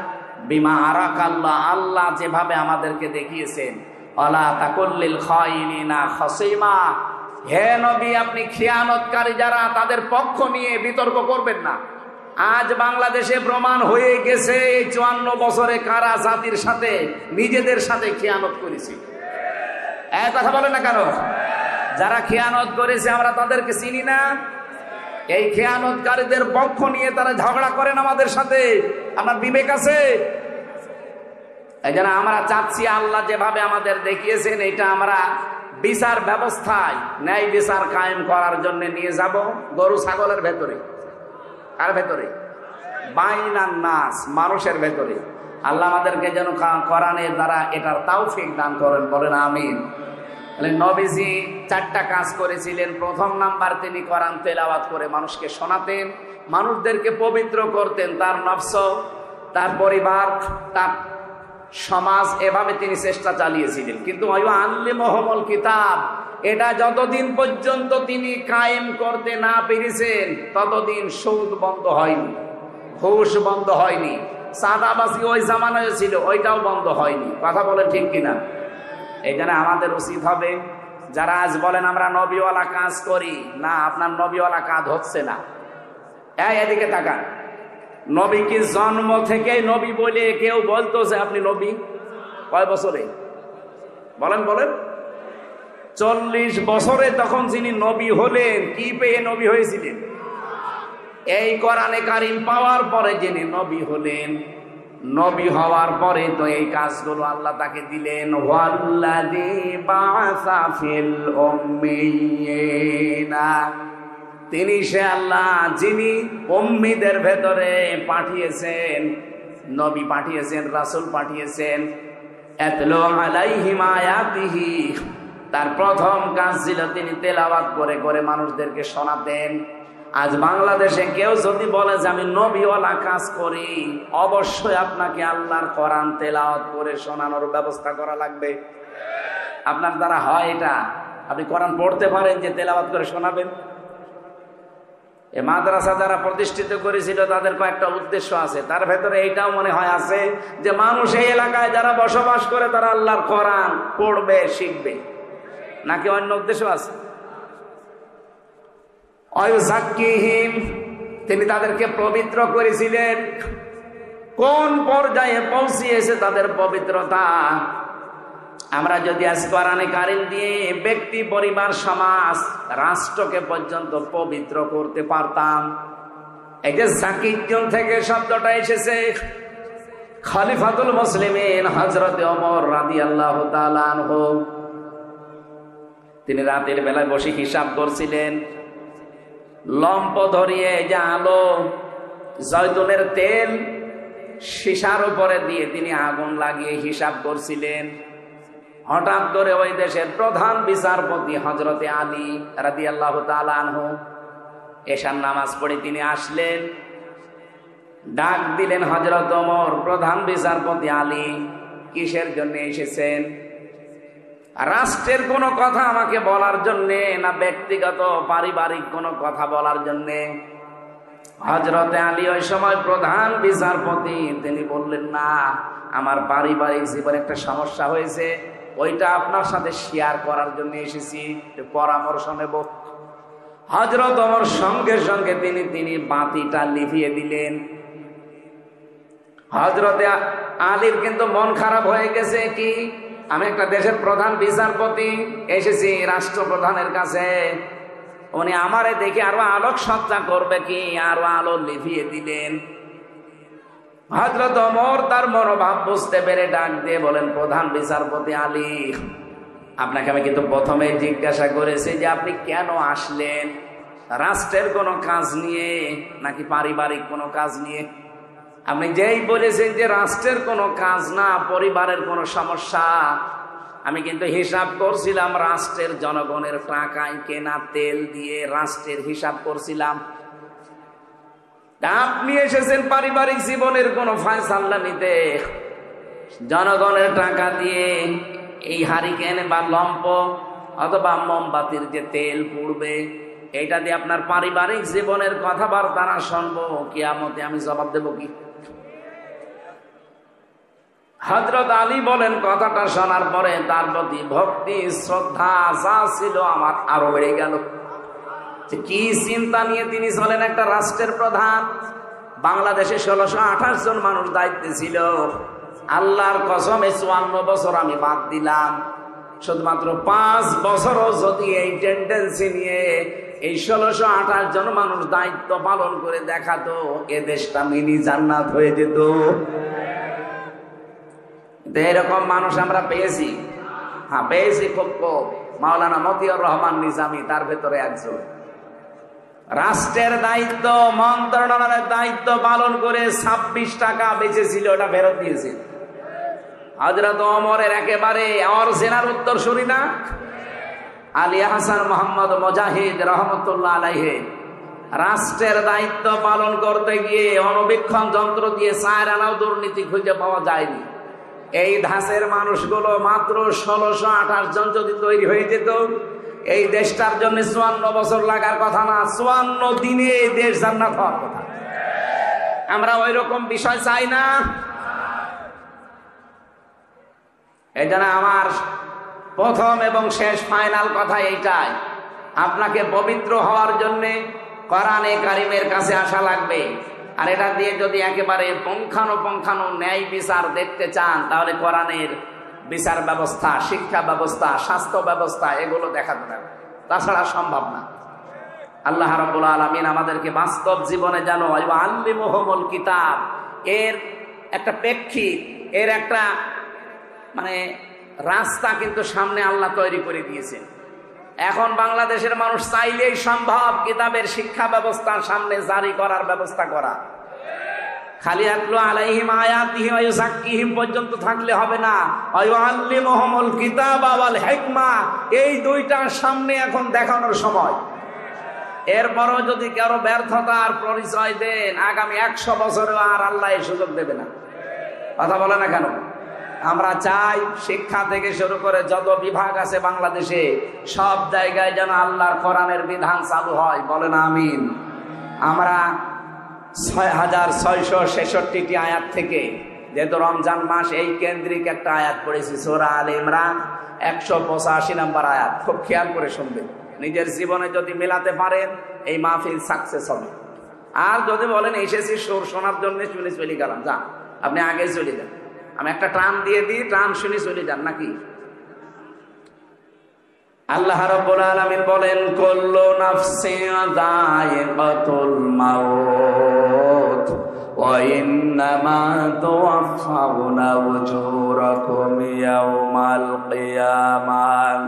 বিমা আরাকাল্লাহ, আল্লাহ যেভাবে আমাদেরকে দেখিয়েছেন। ওয়ালা তাকুল্লিল খাইনিনা খাসিমা, হে নবী আপনি খিয়ানতকারী যারা, তাদের পক্ষ নিয়ে বিতর্ক করবেন না। আজ বাংলাদেশে প্রমাণ হয়ে গেছে 54 বছরে কারা জাতির সাথে, নিজেদের সাথে খিয়ানত করেছে। এক কথা বলেন না কেন? যারা খিয়ানত করেছে আমরা তাদেরকে চিনি না? এই খেয়ানতকারীদের পক্ষ নিয়ে তারা ঝগড়া করেন আমাদের সাথে। আমার বিবেক আছে? এই জন্য আমরা চাচ্ছি আল্লাহ যেভাবে আমাদের দেখিয়েছেন, এটা আমরা বিচার ব্যবস্থায় ন্যায় বিচার কায়েম করার জন্য নিয়ে যাব। গরু ছাগলের ভেতরে, কার ভেতরে? বাইনান নাস, মানুষের ভেতরে। আল্লাহ আমাদেরকে যেন কোরআনের দ্বারা এটার তৌফিক দান করেন, বলেন আমিন। নবীজি 4টা কাজ করেছিলেন। প্রথম নাম্বার, তিনি কোরআন তেলাওয়াত করে মানুষকে শোনাতেন, মানুষদেরকে পবিত্র করতেন, তার নফস, তার পরিবার, তার সমাজ, এভাবে তিনি চেষ্টা চালিয়েছিলেন। কিন্তু আল্লিমুহুমুল কিতাব, এটা যতদিন পর্যন্ত তিনি কায়েম করতে না পেরেছেন ততদিন সুদ বন্ধ হয়নি, ঘুষ বন্ধ হয়নি, চাঁদাবাজি ওই জামানায় ছিল, ওইটাও বন্ধ হয়নি। কথা বলেন ঠিক কিনা? এই জন্য আমাদের উচিত হবে, যারা আজ বলেন আমরা নবীওয়ালা কাজ করি না, আপনার নবীওয়ালা কাজ হচ্ছে না। এদিকে তাকান, নবী কি জন্ম থেকে নবী বলে কেউ বলতো যে আপনি নবী? কয় বছরে বলেন? 40 বছরে তখন যিনি নবী হলেন, কি পেয়ে নবী হয়েছিলেন? এই কোরআনে কারিম পাওয়ার পরে যিনি নবী হলেন, নবী হওয়ার পরে তো এই কাজগুলো আল্লাহ তাকে দিলেন। ওয়াল্লাযী বাআসা ফিল উম্মিয়িনা, তিনি সে আল্লাহ যিনি উম্মীদের ভেতরে পাঠিয়েছেন, নবী পাঠিয়েছেন, রাসূল পাঠিয়েছেন। ইয়াতলু আলাইহিম আয়াতিহি, তার প্রথম কাজ ছিল তিনি তেলাওয়াত করে করে মানুষদেরকে শোনাতেন। আজ বাংলাদেশে কেউ যদি বলে যে আমি নবীওয়ালা কাজ করি, অবশ্যই আপনাকে আল্লাহর কোরআন তেলাওয়াত করে শোনানোর ব্যবস্থা করা লাগবে। আপনার দ্বারা হয় এটা? আপনি কোরআন পড়তে পারেন যে তেলাওয়াত করে শোনাবেন? এই মাদ্রাসা যারা প্রতিষ্ঠিত করেছিল তাদের কয়েকটা উদ্দেশ্য আছে, তার ভেতরে এইটাও মনে হয় আছে যে মানুষ এই এলাকায় যারা বসবাস করে তারা আল্লাহর কোরআন পড়বে, শিখবে, নাকি অন্য উদ্দেশ্য আছে? অয়ুযাক্কিহিম, তিনি তাদেরকে পবিত্র করেছিলেন। কোন পর্যায়ে পৌঁছিয়েছে তাদের পবিত্রতা? আমরা যদি আজ কোরআনে কারিম দিয়ে ব্যক্তি, পরিবার, সমাজ, রাষ্ট্রকে পর্যন্ত পবিত্র করতে পারতাম। এই যে যাকিয়্যুন থেকে শব্দটা এসেছে, খলিফাতুল মুসলিমিন হযরত ওমর রাদিয়াল্লাহু তাআলা আনহু, তিনি রাতের বেলায় বসে হিসাব করছিলেন। লম্প ধরিয়ে যে আলো, জয়তুনের তেল সীসার উপরে দিয়ে তিনি আগুন লাগিয়ে হিসাব করছিলেন। হঠাৎ করে ওই দেশের প্রধান বিচারপতি হযরতে আলী রাদিয়াল্লাহু তাআলা আনহু এশার নামাজ পড়ে তিনি আসলেন। ডাক দিলেন, হযরত ওমর, প্রধান বিচারপতি আলী, কিসের জন্য এসেছেন? রাষ্ট্রের কোনো কথা আমাকে বলার জন্যে, না ব্যক্তিগত পারিবারিক কোনো কথা বলার জন্যে? হযরতে আলী ওই সময় প্রধান বিচারপতি, তিনি বললেন, না, আমার পারিবারিক জীবনে একটা সমস্যা হয়েছে, ওইটা আপনার সাথে শেয়ার করার জন্য এসেছি, পরামর্শ নেব। হযরত ওমর সঙ্গে সঙ্গে তিনি বাতিটা লিভিয়ে দিলেন। হযরতে আলীর কিন্তু মন খারাপ হয়ে গেছে, কি আমি একটা দেশের প্রধান বিচারপতি এসেছি রাষ্ট্রপ্রধানের কাছে, উনি আমারে দেখে আরো আলোক সজ্জা করবে কি, আরো আলো লিভিয়ে দিলেন। হযরত ওমর তার মনোভাব বুঝতে পেরে ডাক দিয়ে বলেন, প্রধান বিচারপতি আলী, আপনাকে আমি কিন্তু প্রথমে জিজ্ঞাসা করেছি যে আপনি কেন আসলেন, রাষ্ট্রের কোনো কাজ নিয়ে নাকি পারিবারিক কোনো কাজ নিয়ে? আপনি যেই বলেছেন যে রাষ্ট্রের কোনো কাজ না, পরিবারের কোনো সমস্যা, আমি কিন্তু হিসাব করছিলাম রাষ্ট্রের জনগণের টাকায় কেনা তেল দিয়ে রাষ্ট্রের হিসাব করছিলাম। আপনি এসেছেন পারিবারিক জীবনের কোন ফয়সালা নিতে, জনগণের টাকা দিয়ে এই হারিকেন বা লম্প অথবা মোমবাতির যে তেল পুড়বে, এটা দিয়ে আপনার পারিবারিক জীবনের কথাবার্তা না শুনবো, কিয়ামতে আমি জবাব দেব কি? হযরত আলী বলেন, কথাটা শোনার পরে তার প্রতি ভক্তি, শ্রদ্ধা যা ছিল আমার আরো বেড়ে গেল। কি চিন্তা নিয়ে তিনি চলেন, একটা রাষ্ট্রের প্রধান। বাংলাদেশে 1628 জন মানুষ দায়িত্বে ছিল। আল্লাহর কসমে 54 বছর আমি বাদ দিলাম, শুধুমাত্র 5 বছরও যদি এই টেন্ডেন্সি নিয়ে এই 1628 জন মানুষ দায়িত্ব পালন করে দেখাতো, এ দেশটা মিনি জান্নাত হয়ে যেত। এরকম মানুষ আমরা পেয়েছি, হ্যাঁ পেয়েছি, খুব কম। মাওলানা মতিউর রহমান নিজামী তার ভেতরে একজন। রাষ্ট্রের দায়িত্ব, মন্ত্রণালয়ের দায়িত্ব পালন করে 26 টাকা বেঁচেছিল, ওটা ফেরত দিয়েছে। হযরত ওমরের একেবারে অরিজিনাল উত্তরসূরি না, আলী হাসান মোহাম্মদ মুজাহিদ রহমতুল্লাহ আলাইহি, রাষ্ট্রের দায়িত্ব পালন করতে গিয়ে অণুবীক্ষণ যন্ত্র দিয়ে 4 আনাও দুর্নীতি খুঁজে পাওয়া যায়নি। এই ধাঁচের মানুষগুলো মাত্র 1628 জন যদি তৈরি হয়ে যেত, এই দেশটার জন্য 54 বছর লাগার কথা না, 54 দিনে এই দেশ জান্নাত হওয়ার কথা। আমরা ওই রকম বিষয় চাই না। এই জন্য আমার প্রথম এবং শেষ ফাইনাল কথা এইটাই, আপনাকে পবিত্র হওয়ার জন্যে কোরআনে কারিমের কাছে আসা লাগবে। আর এটা দিয়ে যদি একেবারে পুঙ্খানুপুঙ্খানু ন্যায় বিচার দেখতে চান, তাহলে কোরআনের বিচার ব্যবস্থা, শিক্ষা ব্যবস্থা, স্বাস্থ্য ব্যবস্থা, এগুলো দেখাতে হবে, তাছাড়া সম্ভব না। আল্লাহ রাব্বুল আলামিন আমাদেরকে বাস্তব জীবনে যেন আল্লিমুহুমুল কিতাব এর একটা প্রেক্ষিত, এর একটা মানে রাস্তা কিন্তু সামনে আল্লাহ তৈরি করে দিয়েছেন। এখন বাংলাদেশের মানুষ চাইলেই সম্ভব কিতাবের শিক্ষা ব্যবস্থার সামনে জারি করার ব্যবস্থা করা। খালি আতলু আলাইহিম আয়াতিহি ওয়া ইউযাক্কিহিম পর্যন্ত থাকলে হবে না, ওয়া ইউআল্লিমুহুমুল কিতাবা ওয়াল হিকমা, এই দুইটার সামনে এখন দেখানোর সময়। এরপরও যদি কারো ব্যর্থতার পরিচয় দেন, আগামী 100 বছরেও আর আল্লাহ এই সুযোগ দেবে না। কথা বলে না কেন? আমরা চাই শিক্ষা থেকে শুরু করে যত বিভাগ আছে বাংলাদেশে সব জায়গায় যেন আল্লাহর কোরআনের বিধান চালু হয়। বলেন আমিন। আমরা 6666টি আয়াত থেকে, যেহেতু রমজান মাস, এই কেন্দ্রিক একটা আয়াত পড়েছি সূরা আলে ইমরান 185 নম্বর আয়াত। খুব খেয়াল করে শুনবেন, নিজের জীবনে যদি মেলাতে পারেন এই মাহফিল সাকসেস হবে। আর যদি বলেন এসেছি সুর শোনার জন্য শুনে চলে গেলাম, যান আপনি আগে চলে যান, আমি একটা টান দিয়ে দিই, টান শুনে চলে যান নাকি। আল্লাহ রাব্বুল আলামিন বলেন, কুল্লু নাফসিন যায়িকাতুল মাউত ওয়া ইন্নামা তুওয়াফাউনা উজুরাকুম ইয়াওমাল কিয়ামাহ।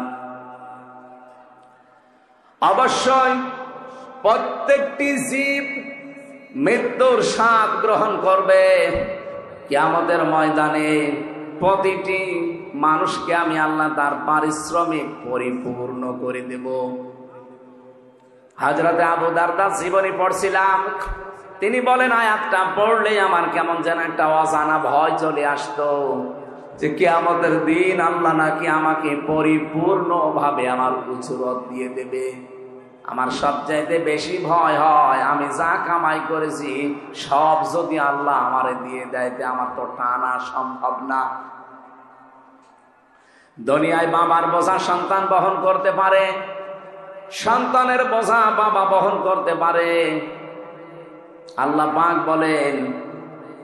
অবশ্যই প্রত্যেকটি জীব মৃত্যুর স্বাদ গ্রহণ করবে। কিয়ামতের ময়দানে প্রতিটি মানুষকে আমি আল্লাহ তার পারিশ্রমিক পরিপূর্ণ করে দেব। হযরতে আবু দারদার জীবনী পড়ছিলাম, তিনি বলেন আয়াতটা পড়লে আমার কেমন যেন একটা অজানা ভয় চলে আসতো, যে কিয়ামতের দিন আল্লাহ নাকি আমাকে পরিপূর্ণভাবে আমার উজরত দিয়ে দেবে। আমার সবচাইতে বেশি ভয় হয় আমি যা কামাই করেছি সব যদি আল্লাহ আমারে দিয়ে দেয়, আমার তো টানা সম্ভব না। দুনিয়ায় বাবার বোঝা সন্তান বহন করতে পারে, সন্তানের বোঝা বাবা বহন করতে পারে। আল্লাহ পাক বলেন,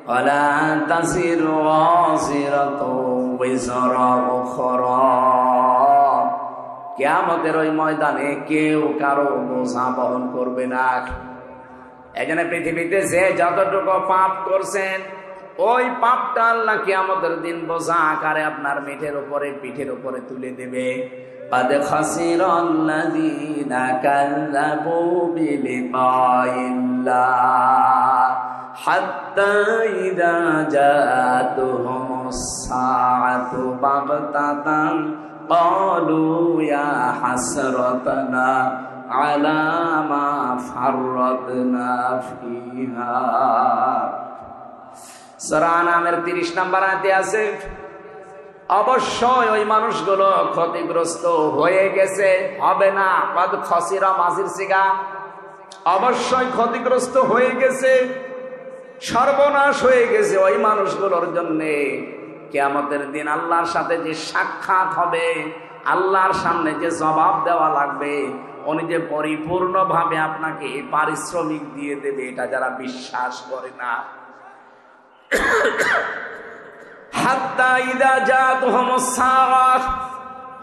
ওয়ালা তাসিরু ওয়াজিরাতু বিজরা উখরা। কিয়ামতের ওই ময়দানে কেউ কারো বোঝা বহন করবে না। এখানে পৃথিবীতে যে যতটুকু পাপ করছেন ওই পাপটা আল্লাহ কিয়ামতের দিন বোঝা আকারে আপনার পিঠের উপরে তুলে দেবে। قد خسر الذين كذبوا بلقاء الله حتى إذا جاءتهم الساعة بغتة قالوا يا حسرتنا على ما فرطنا فيها। সূরা আনামের 30 নম্বর আয়াতে আছে, অবশ্যই ওই মানুষগুলো ক্ষতিগ্রস্ত হয়ে গেছে, হবে না। কদ খসিরা মাজির সিগা, অবশ্যই ক্ষতিগ্রস্ত হয়ে গেছে, সর্বনাশ হয়ে গেছে ওই মানুষগুলোর জন্য। কিয়ামতের দিন আল্লাহর সাথে যে সাক্ষাৎ হবে, আল্লাহর সামনে যে জবাব দেওয়া লাগবে, উনি যে পরিপূর্ণভাবে আপনাকে পারিশ্রমিক দিয়ে দেবে, এটা যারা বিশ্বাস করে না।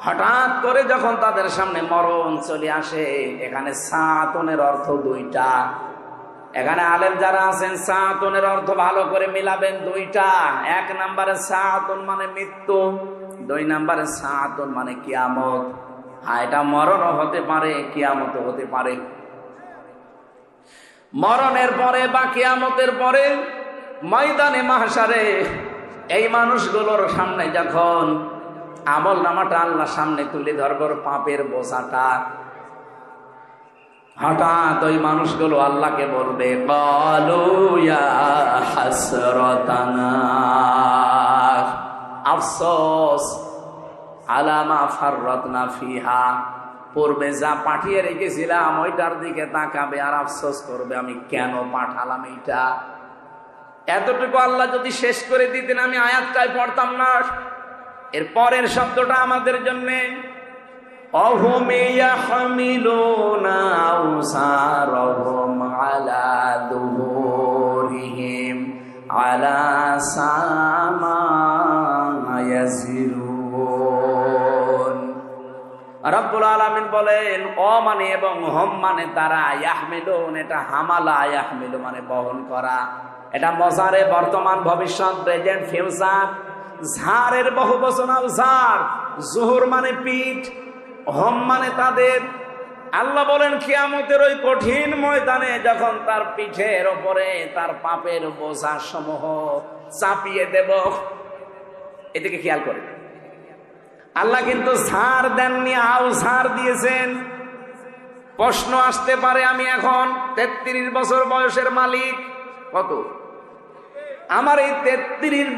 হঠাৎ করে যখন তাদের সামনে মরণ চলে আসে, এখানে সাআতুনের অর্থ দুইটা। এখানে আলেম যারা আছেন সাআতুনের অর্থ ভালো করে মিলাবেন দুইটা। 1 নম্বরে সাআতুন মানে মৃত্যু, 2 নম্বরে সাআতুন মানে কিয়ামত। হ্যাঁ, এটা মরণও হতে পারে, কিয়ামতও হতে পারে। মরণের পরে বা কিয়ামতের পরে ময়দানে মাহশারে এই মানুষগুলোর সামনে যখন আমল নামাটা আল্লাহর সামনে তুলে ধরব, পাপের বোঝাটা, হঠাৎ ওই মানুষগুলো আল্লাহকে বলবে, ক্বালু ইয়া হাসরাতানা, আফসোস, আলা মা ফাররাতনা ফিহা, পূর্বে যা পাঠিয়ে রেখেছিলাম ওইটার দিকে তাকাবে আর আফসোস করবে, আমি কেন পাঠালাম এইটা। এতটুকু আল্লাহ যদি শেষ করে দিতেন আমি আয়াতটাই পড়তাম না। এর পরের শব্দটা আমাদের জন্য, অহুম ইয়াহমিলুনা আওসারহুম আলা দুহুরিহিম আলা সামা ইয়াজিরুন। রব্বুল আলামিন বলেন অ মানে এবং হম মানে তারা, ইয়াহমিলুন এটা হামালা, ইয়াহমিলু মানে বহন করা। এটা মজারে বর্তমান ভবিষ্যৎ প্রেজেন্ট ফিউচার। ঝাড়ের বহু বচনাও ঝাড়, জুহুর মানে পিঠ, হম মানে তাদের। আল্লাহ বলেন কিয়ামতের ওই কঠিন ময়দানে যখন তার পিঠের ওপরে তার পাপের বোঝা সমূহ চাপিয়ে দেব, এদিকে খেয়াল করে। আল্লাহ কিন্তু ঝাড় দেননি, আও ঝাড় দিয়েছেন। প্রশ্ন আসতে পারে, আমি এখন 33 বছর বয়সের মালিক। কত? আমার এই 33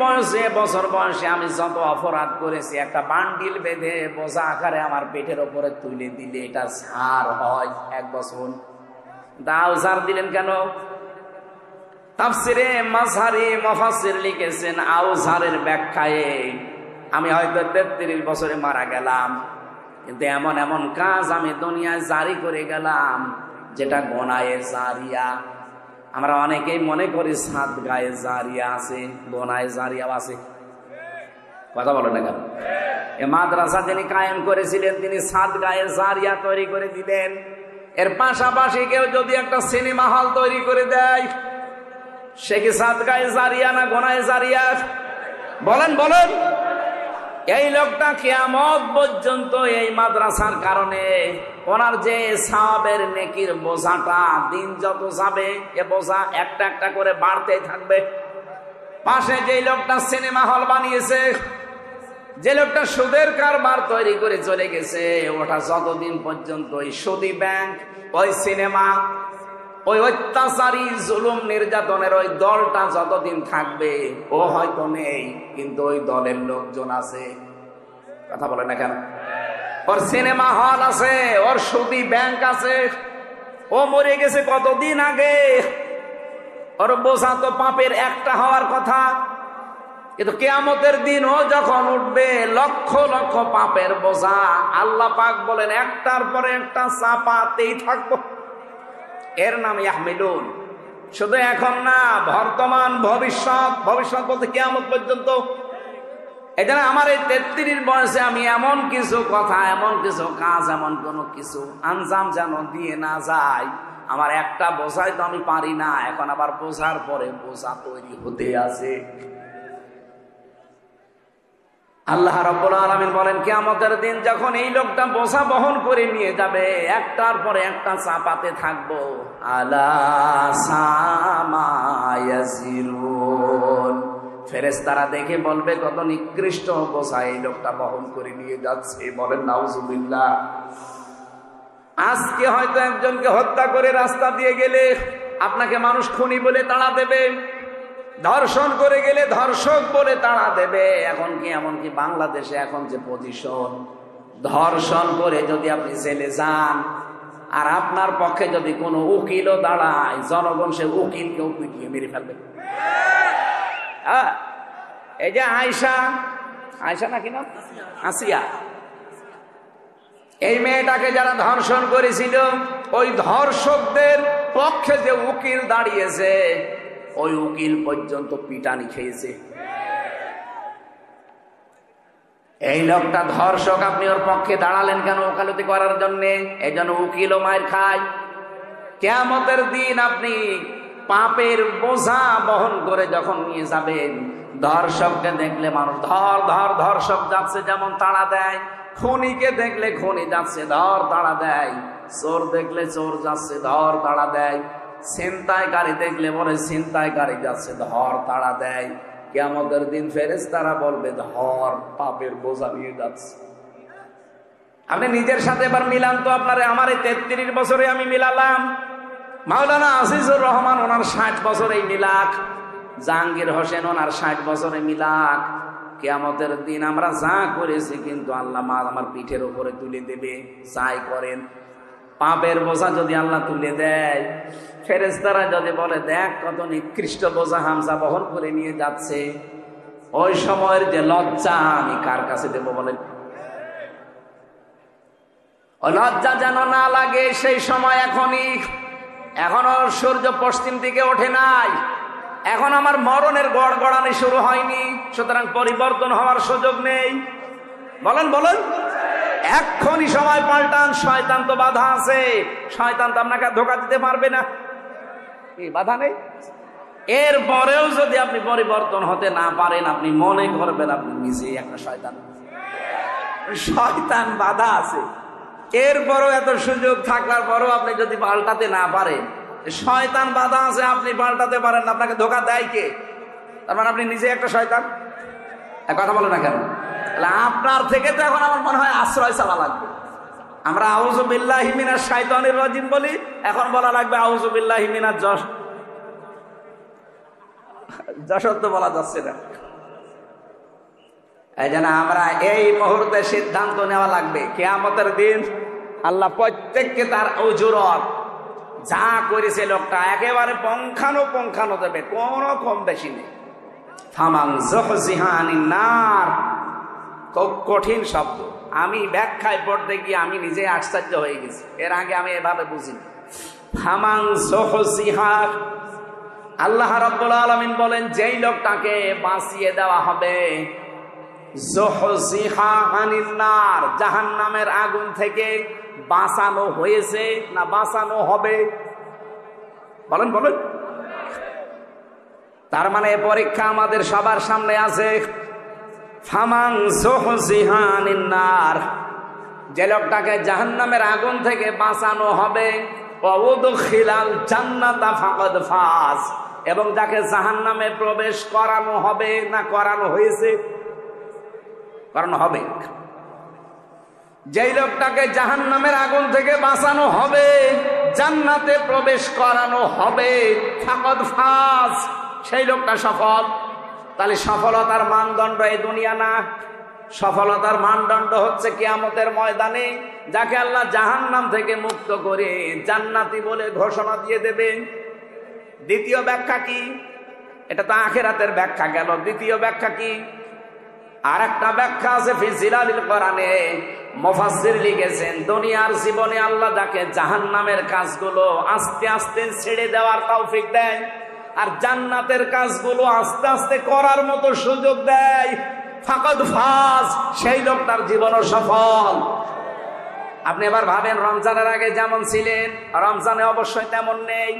বছর বয়সে আমি যত অপরাধ করেছি, একটা বান্ডিল বেঁধে বোঝা আকারে আমার পেটের ওপরে তুলে দিলে এটা ঝাড় হয় 1 বছর। দাও ঝাড় দিলেন কেন? তাফসিরে মাযহারি মুফাসসির লিখেছেন আউঝারের ব্যাখ্যায়, আমি হয়তো 33 বছরে মারা গেলাম, কিন্তু এমন এমন কাজ আমি দুনিয়ায় জারি করে গেলাম যেটা গোনায়ে জারিয়া। আমরা অনেকেই মনে করি সাদগায়ে জারিয়া আছে, গোনায়ে জারিয়াও আছে। কথা বলো না কেন? এ মাদ্রাসা যিনি কায়েম করেছিলেন তিনি সাদগায়ে জারিয়া তৈরি করে দিলেন। এর পাশাপাশি কেউ যদি একটা সিনেমা হল তৈরি করে দেয়, সে কি সাদগায়ে জারিয়া না গোনায়ে জারিয়া? বলেন বলেন। এই লোকটা কিয়ামত পর্যন্ত এই মাদ্রাসার কারণে ওনার যে সওয়াবের নেকির বোঝাটা দিন যত যাবে এ বোঝা একটা একটা করে বাড়তেই থাকবে। পাশে যে লোকটা সিনেমা হল বানিয়েছে, যে লোকটা সুদের কারবার তৈরি করে চলে গেছে, ওটা যতদিন পর্যন্ত ওই সুদী ব্যাংক, ওই সিনেমা, ওই অত্যাচারী জুলুম নির্যাতনের ওই দলটা যতদিন থাকবে, ও হয়তো নেই কিন্তু ওই দলের লোকজন আছে। কথা বলে না কেন? ওর সিনেমা হল আছে, ওর সুদী ব্যাংক আছে। ও মরে গেছে কতদিন আগে, ওর বোঝা তো পাপের একটা হওয়ার কথা, কিন্তু কিয়ামতের দিন ও যখন উঠবে লক্ষ লক্ষ পাপের বোঝা, আল্লাহ পাক বলেন একটার পরে একটা চাপাতেই থাকবো। এর নাম ইয়াহমিলুন। শুধু এখন না, বর্তমান ভবিষ্যৎ, ভবিষ্যৎ বলতে কিয়ামত পর্যন্ত। এখানে আমার এই 33 বয়সে আমি এমন কিছু কথা, এমন কিছু কাজ, এমন কোন কিছু আঞ্জাম যেন দিয়ে না যায়। আমার একটা বোঝাই তো আমি পারি না, এখন আবার বোঝার পরে বোঝা তৈরি হতে আছে। আল্লাহ রাব্বুল আলামিন বলেন কিয়ামতের দিন যখন এই লোকটা বোঝা বহন করে নিয়ে যাবে, একটার পরে একটা চাপাতে থাকবো। আলা সামা ইয়াজিরুন, ফেরেশতারা দেখে বলবে কত নিকৃষ্ট বোঝা এই লোকটা বহন করে নিয়ে যাচ্ছে। বলেন নাউজুবিল্লাহ। আজকে হয়তো একজনকে হত্যা করে রাস্তা দিয়ে গেলে আপনাকে মানুষ খুনি বলে তাড়া দেবে, ধর্ষণ করে গেলে ধর্ষক বলে তাড়া দেবে। এখন কি এমনকি বাংলাদেশে এখন যে পজিশন, ধর্ষণ করে যদি আপনি জেলে যান আর আপনার পক্ষে যদি কোনো উকিলও দাঁড়ায়, জনগণ সে উকিলকেও পিটিয়ে মেরে ফেলবে। এই যে আয়শা, আয়শা নাকি না, আসিয়া, এই মেয়েটাকে যারা ধর্ষণ করেছিল, ওই ধর্ষকদের পক্ষে যে উকিল দাঁড়িয়েছে, ওই উকিল পর্যন্ত পিটানি খেয়েছে। এই লোকটা ধর্ষক, আপনি ওর পক্ষে দাঁড়ালেন কেন? ওকালতি করার জন্যে। এই জন্য উকিলও মায়ের খায়। কিয়ামতের দিন আপনি পাপের বোঝা বহন করে যখন নিয়ে যাবেন, ধর্ষককে দেখলে মানুষ ধর ধর, ধর্ষক যাচ্ছে যেমন তাড়া দেয়, খুনিকে দেখলে খুনি যাচ্ছে ধর তাড়া দেয়, চোর দেখলে চোর যাচ্ছে ধর তাড়া দেয়, ছিনতাইকারী দেখলে বলে ছিনতাইকারী যাচ্ছে ধর তাড়া দেয়। কিয়ামতের দিন ফেরেশতারা বলবে ধর, পাপের বোঝা নিয়ে যাচ্ছে। আপনি নিজের সাথে এবার মিলান তো। আপনারে আমার এই 33 বছরে আমি মিলালাম, মাওলানা আজিজুর রহমান ওনার 60 বছরে মিলাক, জাহাঙ্গীর হোসেন ওনার 60 বছরে মিলাক। কিয়ামতের দিন আমরা যা করেছি কিন্তু আল্লাহ আমার পিঠের উপরে তুলে দেবে। যাই করেন, পাপের বোঝা যদি আল্লাহ তুলে দেয়, ফেরেশতারা যদি বলে দেখ কত নিকৃষ্ট বোঝা হামজা বহন করে নিয়ে যাচ্ছে, ওই সময়ের যে লজ্জা আমি কার কাছে দেব বলেন? ও লজ্জা যেন না লাগে সেই সময় এখনই। এখনো সূর্য পশ্চিম দিকে ওঠে নাই, এখন আমার মরণের গড়গড়ানি শুরু হয়নি, সুতরাং পরিবর্তন হওয়ার সুযোগ নেই। বলেন বলেন। এক্ষুনি সময় পাল্টান, শয়তান তো বাধা আছে, শয়তান তো আপনাকে ধোঁকা দিতে পারবে না, এই বাধা নেই। এরপরেও যদি আপনি পরিবর্তন হতে না পারেন, আপনি মনে করবেন আপনি নিজেই একটা শয়তান, শয়তান বাধা আছে। এরপরও এত সুযোগ থাকার পরও আপনি যদি পাল্টাতে না পারেন, শয়তান বাধা আছে, আপনি পাল্টাতে পারেন না, আপনাকে ধোঁকা দেয় কে? তার মানে আপনি নিজে একটা শয়তান। কথা বলে না কেন? আপনার থেকে তো এখন আমার মনে হয় আশ্রয় চাওয়া লাগবে। আমরা আউযু বিল্লাহি মিনাশ শাইতানির রাজিম বলি, এখন বলা লাগবে আউযু বিল্লাহি মিনাজ যশোর বলা যাচ্ছে না। এই জন্য আমরা এই মুহূর্তে সিদ্ধান্ত নেওয়া লাগবে, কিয়ামতের দিন আল্লাহ প্রত্যেককে তার উজুরত যা করেছে লোকটা একেবারে পঙ্খানো দেবে, কোনো কম বেশি নেই। ফামান যুহজিহা আনিন নার, খুব কঠিন শব্দ, আমি ব্যাখ্যায় পড়তে গিয়ে আমি নিজে আশ্চর্য হয়ে গেছি, এর আগে আমি এভাবে বুঝিনি। ফামান যুহজিহা, আল্লাহ রাব্বুল আলামিন বলেন যেই লোকটাকে বাঁচিয়ে দেওয়া হবে, যুহজিহা আনিন নার, জাহান্নামের আগুন থেকে বাঁচানো হয়েছে না বাঁচানো হবে? বলেন বলেন। তার মানে পরীক্ষা আমাদের সবার সামনে আছে। ফামান যুহজিহা আনিন নার, যে লোকটাকে জাহান্নামের আগুন থেকে বাঁচানো হবে, ওয়া উদখিলাল জান্নাতা ফাকাদ ফাজ, এবং যাকে জাহান্নামে প্রবেশ করানো হবে না করানো হয়েছে? করানো হবে। যেই লোকটাকে জাহান্নামের আগুন থেকে বাঁচানো হবে, জান্নাতে প্রবেশ করানো হবে, ফাকাদ ফাজ, সেই লোকটা সফল। তাহলে সফলতার মানদণ্ড এই দুনিয়া না, সফলতার মানদণ্ড হচ্ছে কিয়ামতের ময়দানে যাকে আল্লাহ জাহান্নাম থেকে মুক্ত করে জান্নাতি বলে ঘোষণা দিয়ে দেবেন। দ্বিতীয় ব্যাখ্যা কি? এটা তো আখিরাতের ব্যাখ্যা গেল, দ্বিতীয় ব্যাখ্যা কি? আর একটা ব্যাখ্যা আছে ফি জিলালিল কোরআনে, মুফাসসির লিখেছেন দুনিয়ার জীবনে আল্লাহ যাকে জাহান্নামের কাজগুলো আস্তে আস্তে ছেড়ে দেওয়ার তৌফিক দেয়, আর জান্নাতের কাজগুলো আস্তে আস্তে করার মতো সুযোগ দেয়, ফাকাদ ফাজ, সেই লোকটার জীবনও সফল। আপনি এবার ভাবেন, রমজানের আগে যেমন ছিলেন রমজানে অবশ্যই তেমন নেই,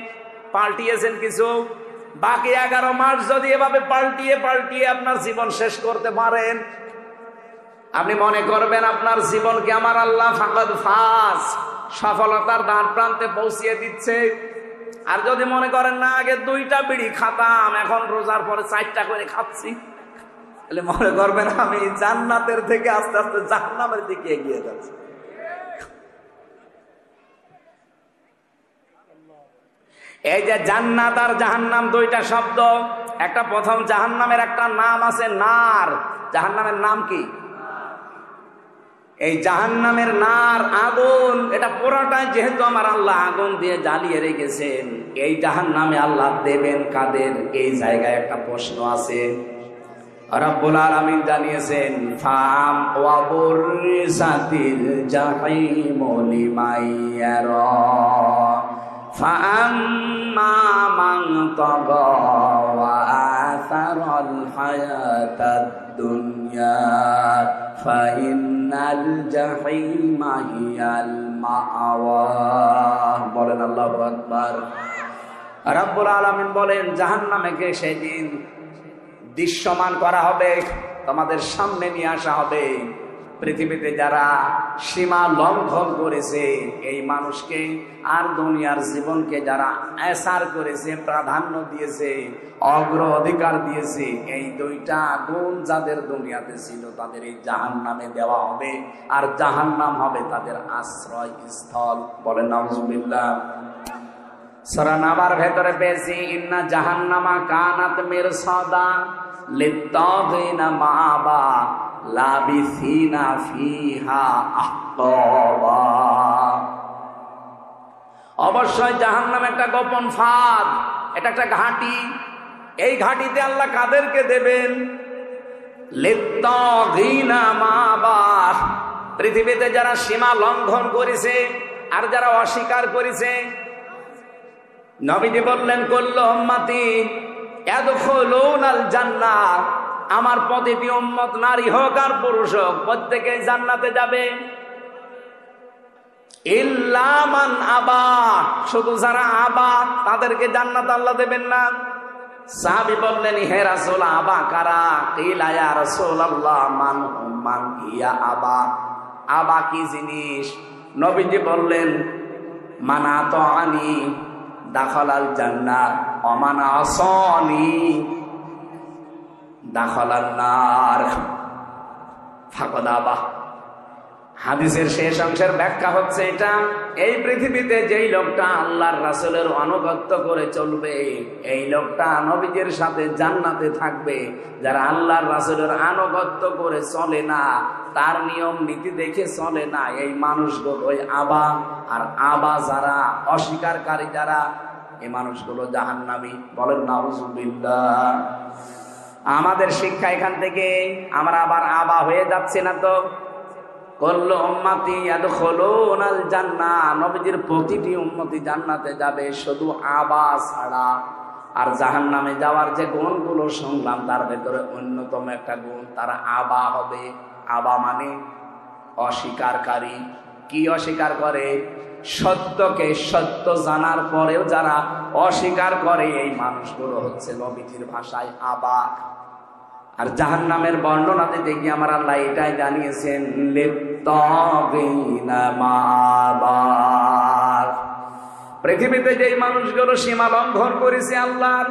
পাল্টিয়েছেন কিছু। বাকি 11 মাস যদি এভাবে পাল্টিয়ে পাল্টিয়ে আপনার জীবন শেষ করতে পারেন, আপনি মনে করবেন আপনার জীবনকে আমার আল্লাহ ফাকাদ ফাজ, সফলতার দ্বার প্রান্তে পৌঁছিয়ে দিচ্ছে। আর যদি মনে করেন না, আগে 2টা বিড়ি খাতাম, এখন রোজার পরে 4টা করে খাচ্ছি, তাহলে মনে করবেন আমি জান্নাতের থেকে আস্তে আস্তে জাহান্নামের দিকে এগিয়ে যাচ্ছি। এই যে জান্নাত আর জাহান্নাম 2টা শব্দ, একটা প্রথম জাহান্নামের একটা নাম আছে নার, জাহান্নামের নাম কি? এই জাহান্নামের নার, আগুন, এটা পুরোটাই যেহেতু আমার আল্লাহ আগুন দিয়ে জ্বালিয়ে রেখেছেন, এই জাহান্নামে আল্লাহ দেবেন কাদের? এই জায়গায় একটা প্রশ্ন আছে। রব্বুল আলামিন জানিয়েছেন ফাম ওয়া বুরসাতিল জাহিমু লিমাইয়ারা ফাআম্মা মান তাগা ওয়া আসারাল হায়াতাদ দুনিয়া ফাইন্নাল জাহিমা হিয়াল মাআওয়া। বলেন আল্লাহু আকবার। রব্বুল আলামিন বলেন জাহান্নামকে সেদিন দৃশ্যমান করা হবে, তোমাদের সামনে নিয়ে আসা হবে। পৃথিবীতে যারা সীমা লঙ্ঘন করেছে এই মানুষকে, আর দুনিয়ার জীবনকে যারা এসার করেছে, প্রাধান্য দিয়েছে, অগ্রাধিকার দিয়েছে, এই 2টা গুণ যাদের দুনিয়াতে ছিল তাদের এই জাহান্নামে দেওয়া হবে, আর জাহান্নাম হবে তাদের আশ্রয় স্থল। বলেন নাউজুবিল্লাহ। সূরা নাবার ভেতরে পেয়েছি ইন্না জাহান্নামা কানাত মিরসাদা লিত্তাগিনা মাআবা লাবিসিনা ফিহা আহকাবা। অবশ্যই জাহান্নাম একটা গোপন ফাঁদ, এটা একটা ঘাঁটি। এই ঘাঁটিতে আল্লাহ কাদেরকে দেবেন? লিত্তাগিনা মাআবা, পৃথিবীতে যারা সীমা লঙ্ঘন করেছে আর যারা অস্বীকার করেছে। নবীজি বললেন কুল্লু উম্মতি ইয়াদখুলুনাল জান্নাহ, আমার প্রতিটি উম্মত নারী হোক আর পুরুষ হোক প্রত্যেকেই জান্নাতে যাবে। ইল্লা মান আবা, শুধু যারা আবা তাদেরকে জান্নাত আল্লাহ দেবেন না। সাহাবী বললেন, হে রাসূল, আবা কারা? কিলা ইয়া রাসূলুল্লাহ মান হুম মান ইয়া আবা। আবা কি জিনিস? নবীজি বললেন, মান আতাআনি দাখালাল জান্নাহ ওয়া মান আসানি দাখালান নার ফাকাদ আবা। হাদিসের শেষ অংশের ব্যাখ্যা হচ্ছে এটা, এই পৃথিবীতে যেই লোকটা আল্লাহর রাসূলের আনুগত্য করে চলবে, এই লোকটা নবীজির সাথে জান্নাতে থাকবে। যারা আল্লাহর রাসূলের আনুগত্য করে চলে না, তার নিয়ম নীতি দেখে চলে না, এই মানুষগুলো ওই আবা। আর আবা যারা, অস্বীকারী যারা, এই মানুষগুলো জাহান্নামী। বলেন নাউজুবিল্লাহ। আমাদের শিক্ষা এখান থেকে, আমরা আবার আবা হয়ে যাচ্ছে না তো। কুল্লু উম্মতি ইয়াদখুলুনাল জান্নাহ, নবীজির প্রতিটি উম্মতি জান্নাতে যাবে, শুধু আবা ছাড়া। আর জাহান্নামে যাওয়ার যে গুণগুলো শুনলাম, তার ভেতরে অন্যতম একটা গুণ, তারা আবা হবে। আবা মানে অস্বীকারী। কি অস্বীকার করে? সত্যকে সত্য জানার পরেও যারা অস্বীকার করে, এই মানুষগুলো হচ্ছে নবীজির ভাষায় আবা। আর জাহান্নামের বর্ণনা দিতে গিয়ে আমার আল্লাহ এটাই জানিয়েছেন, লিত্তাগিনা মাআবা। পৃথিবীতে যেই মানুষগুলো সীমা লঙ্ঘন করেছে আল্লাহর,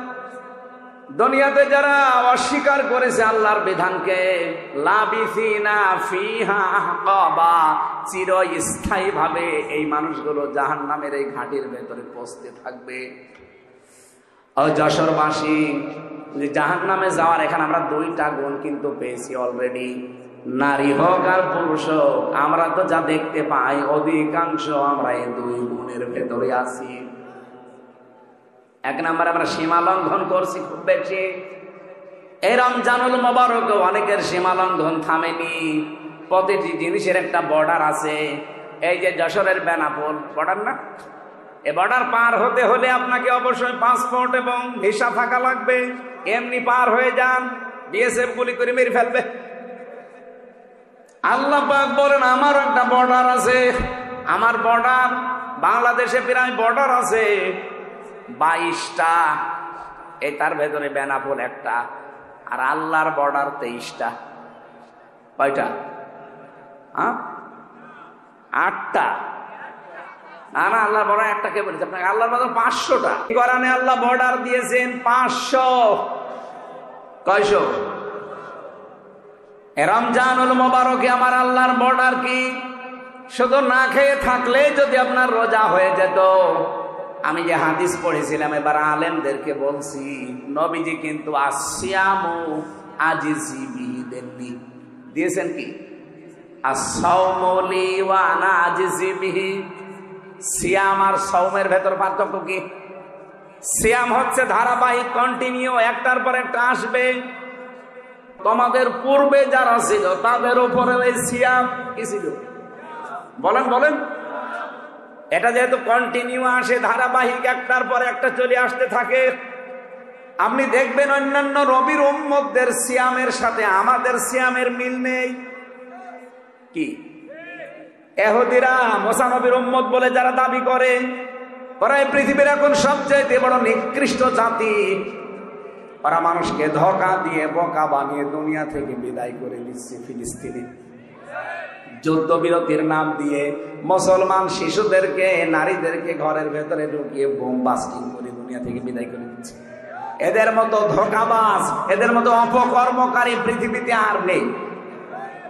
দুনিয়াতে যারা অস্বীকার করেছে আল্লাহর বিধানকে, লাবিসিনা ফিহা আহকাবা, চিরস্থায়ী ভাবে এই মানুষগুলো জাহান্নামের এই ঘাটির ভেতরে পৌঁছতে থাকবে। ও যশোরবাসী, যে জাহান্নামে যাওয়ার এখানে আমরা দুইটা গুণ কিন্তু পেয়েছি অলরেডি। নারী হোক আর পুরুষ হোক, আমরা তো যা দেখতে পাই অধিকাংশ আমরা এই দুই গুণের ভেতরে আছি। এক নম্বরে আমরা সীমা লঙ্ঘন করছি খুব বেশি। এই রমজানুল মোবারক অনেকের সীমা লঙ্ঘন থামেনি। প্রতিটি জিনিসের একটা বর্ডার আছে। এই যে যশোরের বেনাপোল বর্ডার না, এই বর্ডার পার হতে হলে আপনাকে অবশ্যই পাসপোর্ট এবং ভিসা থাকা লাগবে। এমনি পার হয়ে যান, বিএসএফ গুলি করে মেরে ফেলবে। আল্লাহ পাক বলেন, আমার একটা বর্ডার আছে। আমার বর্ডার, বাংলাদেশে প্রায় বর্ডার আছে 22টা। এই তার ভেতরে বেনাপোল একটা। আর আল্লাহর বর্ডার 23টা। কয়টা? 8টা। না না, আল্লাহর বর্ডার একটা কে বলেছে আপনাকে? আল্লাহর বর্ডার 500টা। কোরআনে আল্লাহ বর্ডার দিয়েছেন 500। কয়শো? রমজানুল মোবারকে আমার আল্লাহর বর্ডার কি? শুধু না খেয়ে থাকলে যদি আপনার রোজা হয়ে যেত। আমি যে হাদিস পড়েছিলাম, এবার আলেমদেরকে বলছি, নবীজি কিন্তু আসিয়ামু আজিজি বিহি দেননি, দিয়েছেন কি? আসসাওমু লি ওয়া আনা আজিজি বিহি। সিয়াম আর সওমের ভেতর পার্থক্য কি? সিয়াম হচ্ছে ধারাবাহিক, কন্টিনিউ, একটার পর একটা আসবে। তোমাদের পূর্বে যারা ছিল তাদের উপরে এই সিয়াম কি ছিল? বলেন বলেন। এটা যেহেতু কন্টিনিউ আসে, ধারাবাহিক, একটার পর একটা চলে আসতে থাকে। আপনি দেখবেন অন্যান্য নবীর উম্মতদের সিয়ামের সাথে আমাদের সিয়ামের মিল নেই। কি? ইহুদিরা মুসা নবীর উম্মত বলে যারা দাবি করে, ওরা এই পৃথিবীর এখন সবচাইতে বড় নিকৃষ্ট জাতি। ওরা মানুষকে ধোঁকা দিয়ে বোকা বানিয়ে দুনিয়া থেকে বিদায় করে দিচ্ছে। ফিলিস্তিনে যুদ্ধবিরতির নাম দিয়ে মুসলমান শিশুদেরকে, নারীদেরকে ঘরের ভেতরে ঢুকিয়ে বোম বাস্টিং করে দুনিয়া থেকে বিদায় করে দিচ্ছে। এদের মতো ধোঁকাবাজ, এদের মতো অপকর্মকারী পৃথিবীতে আর নেই।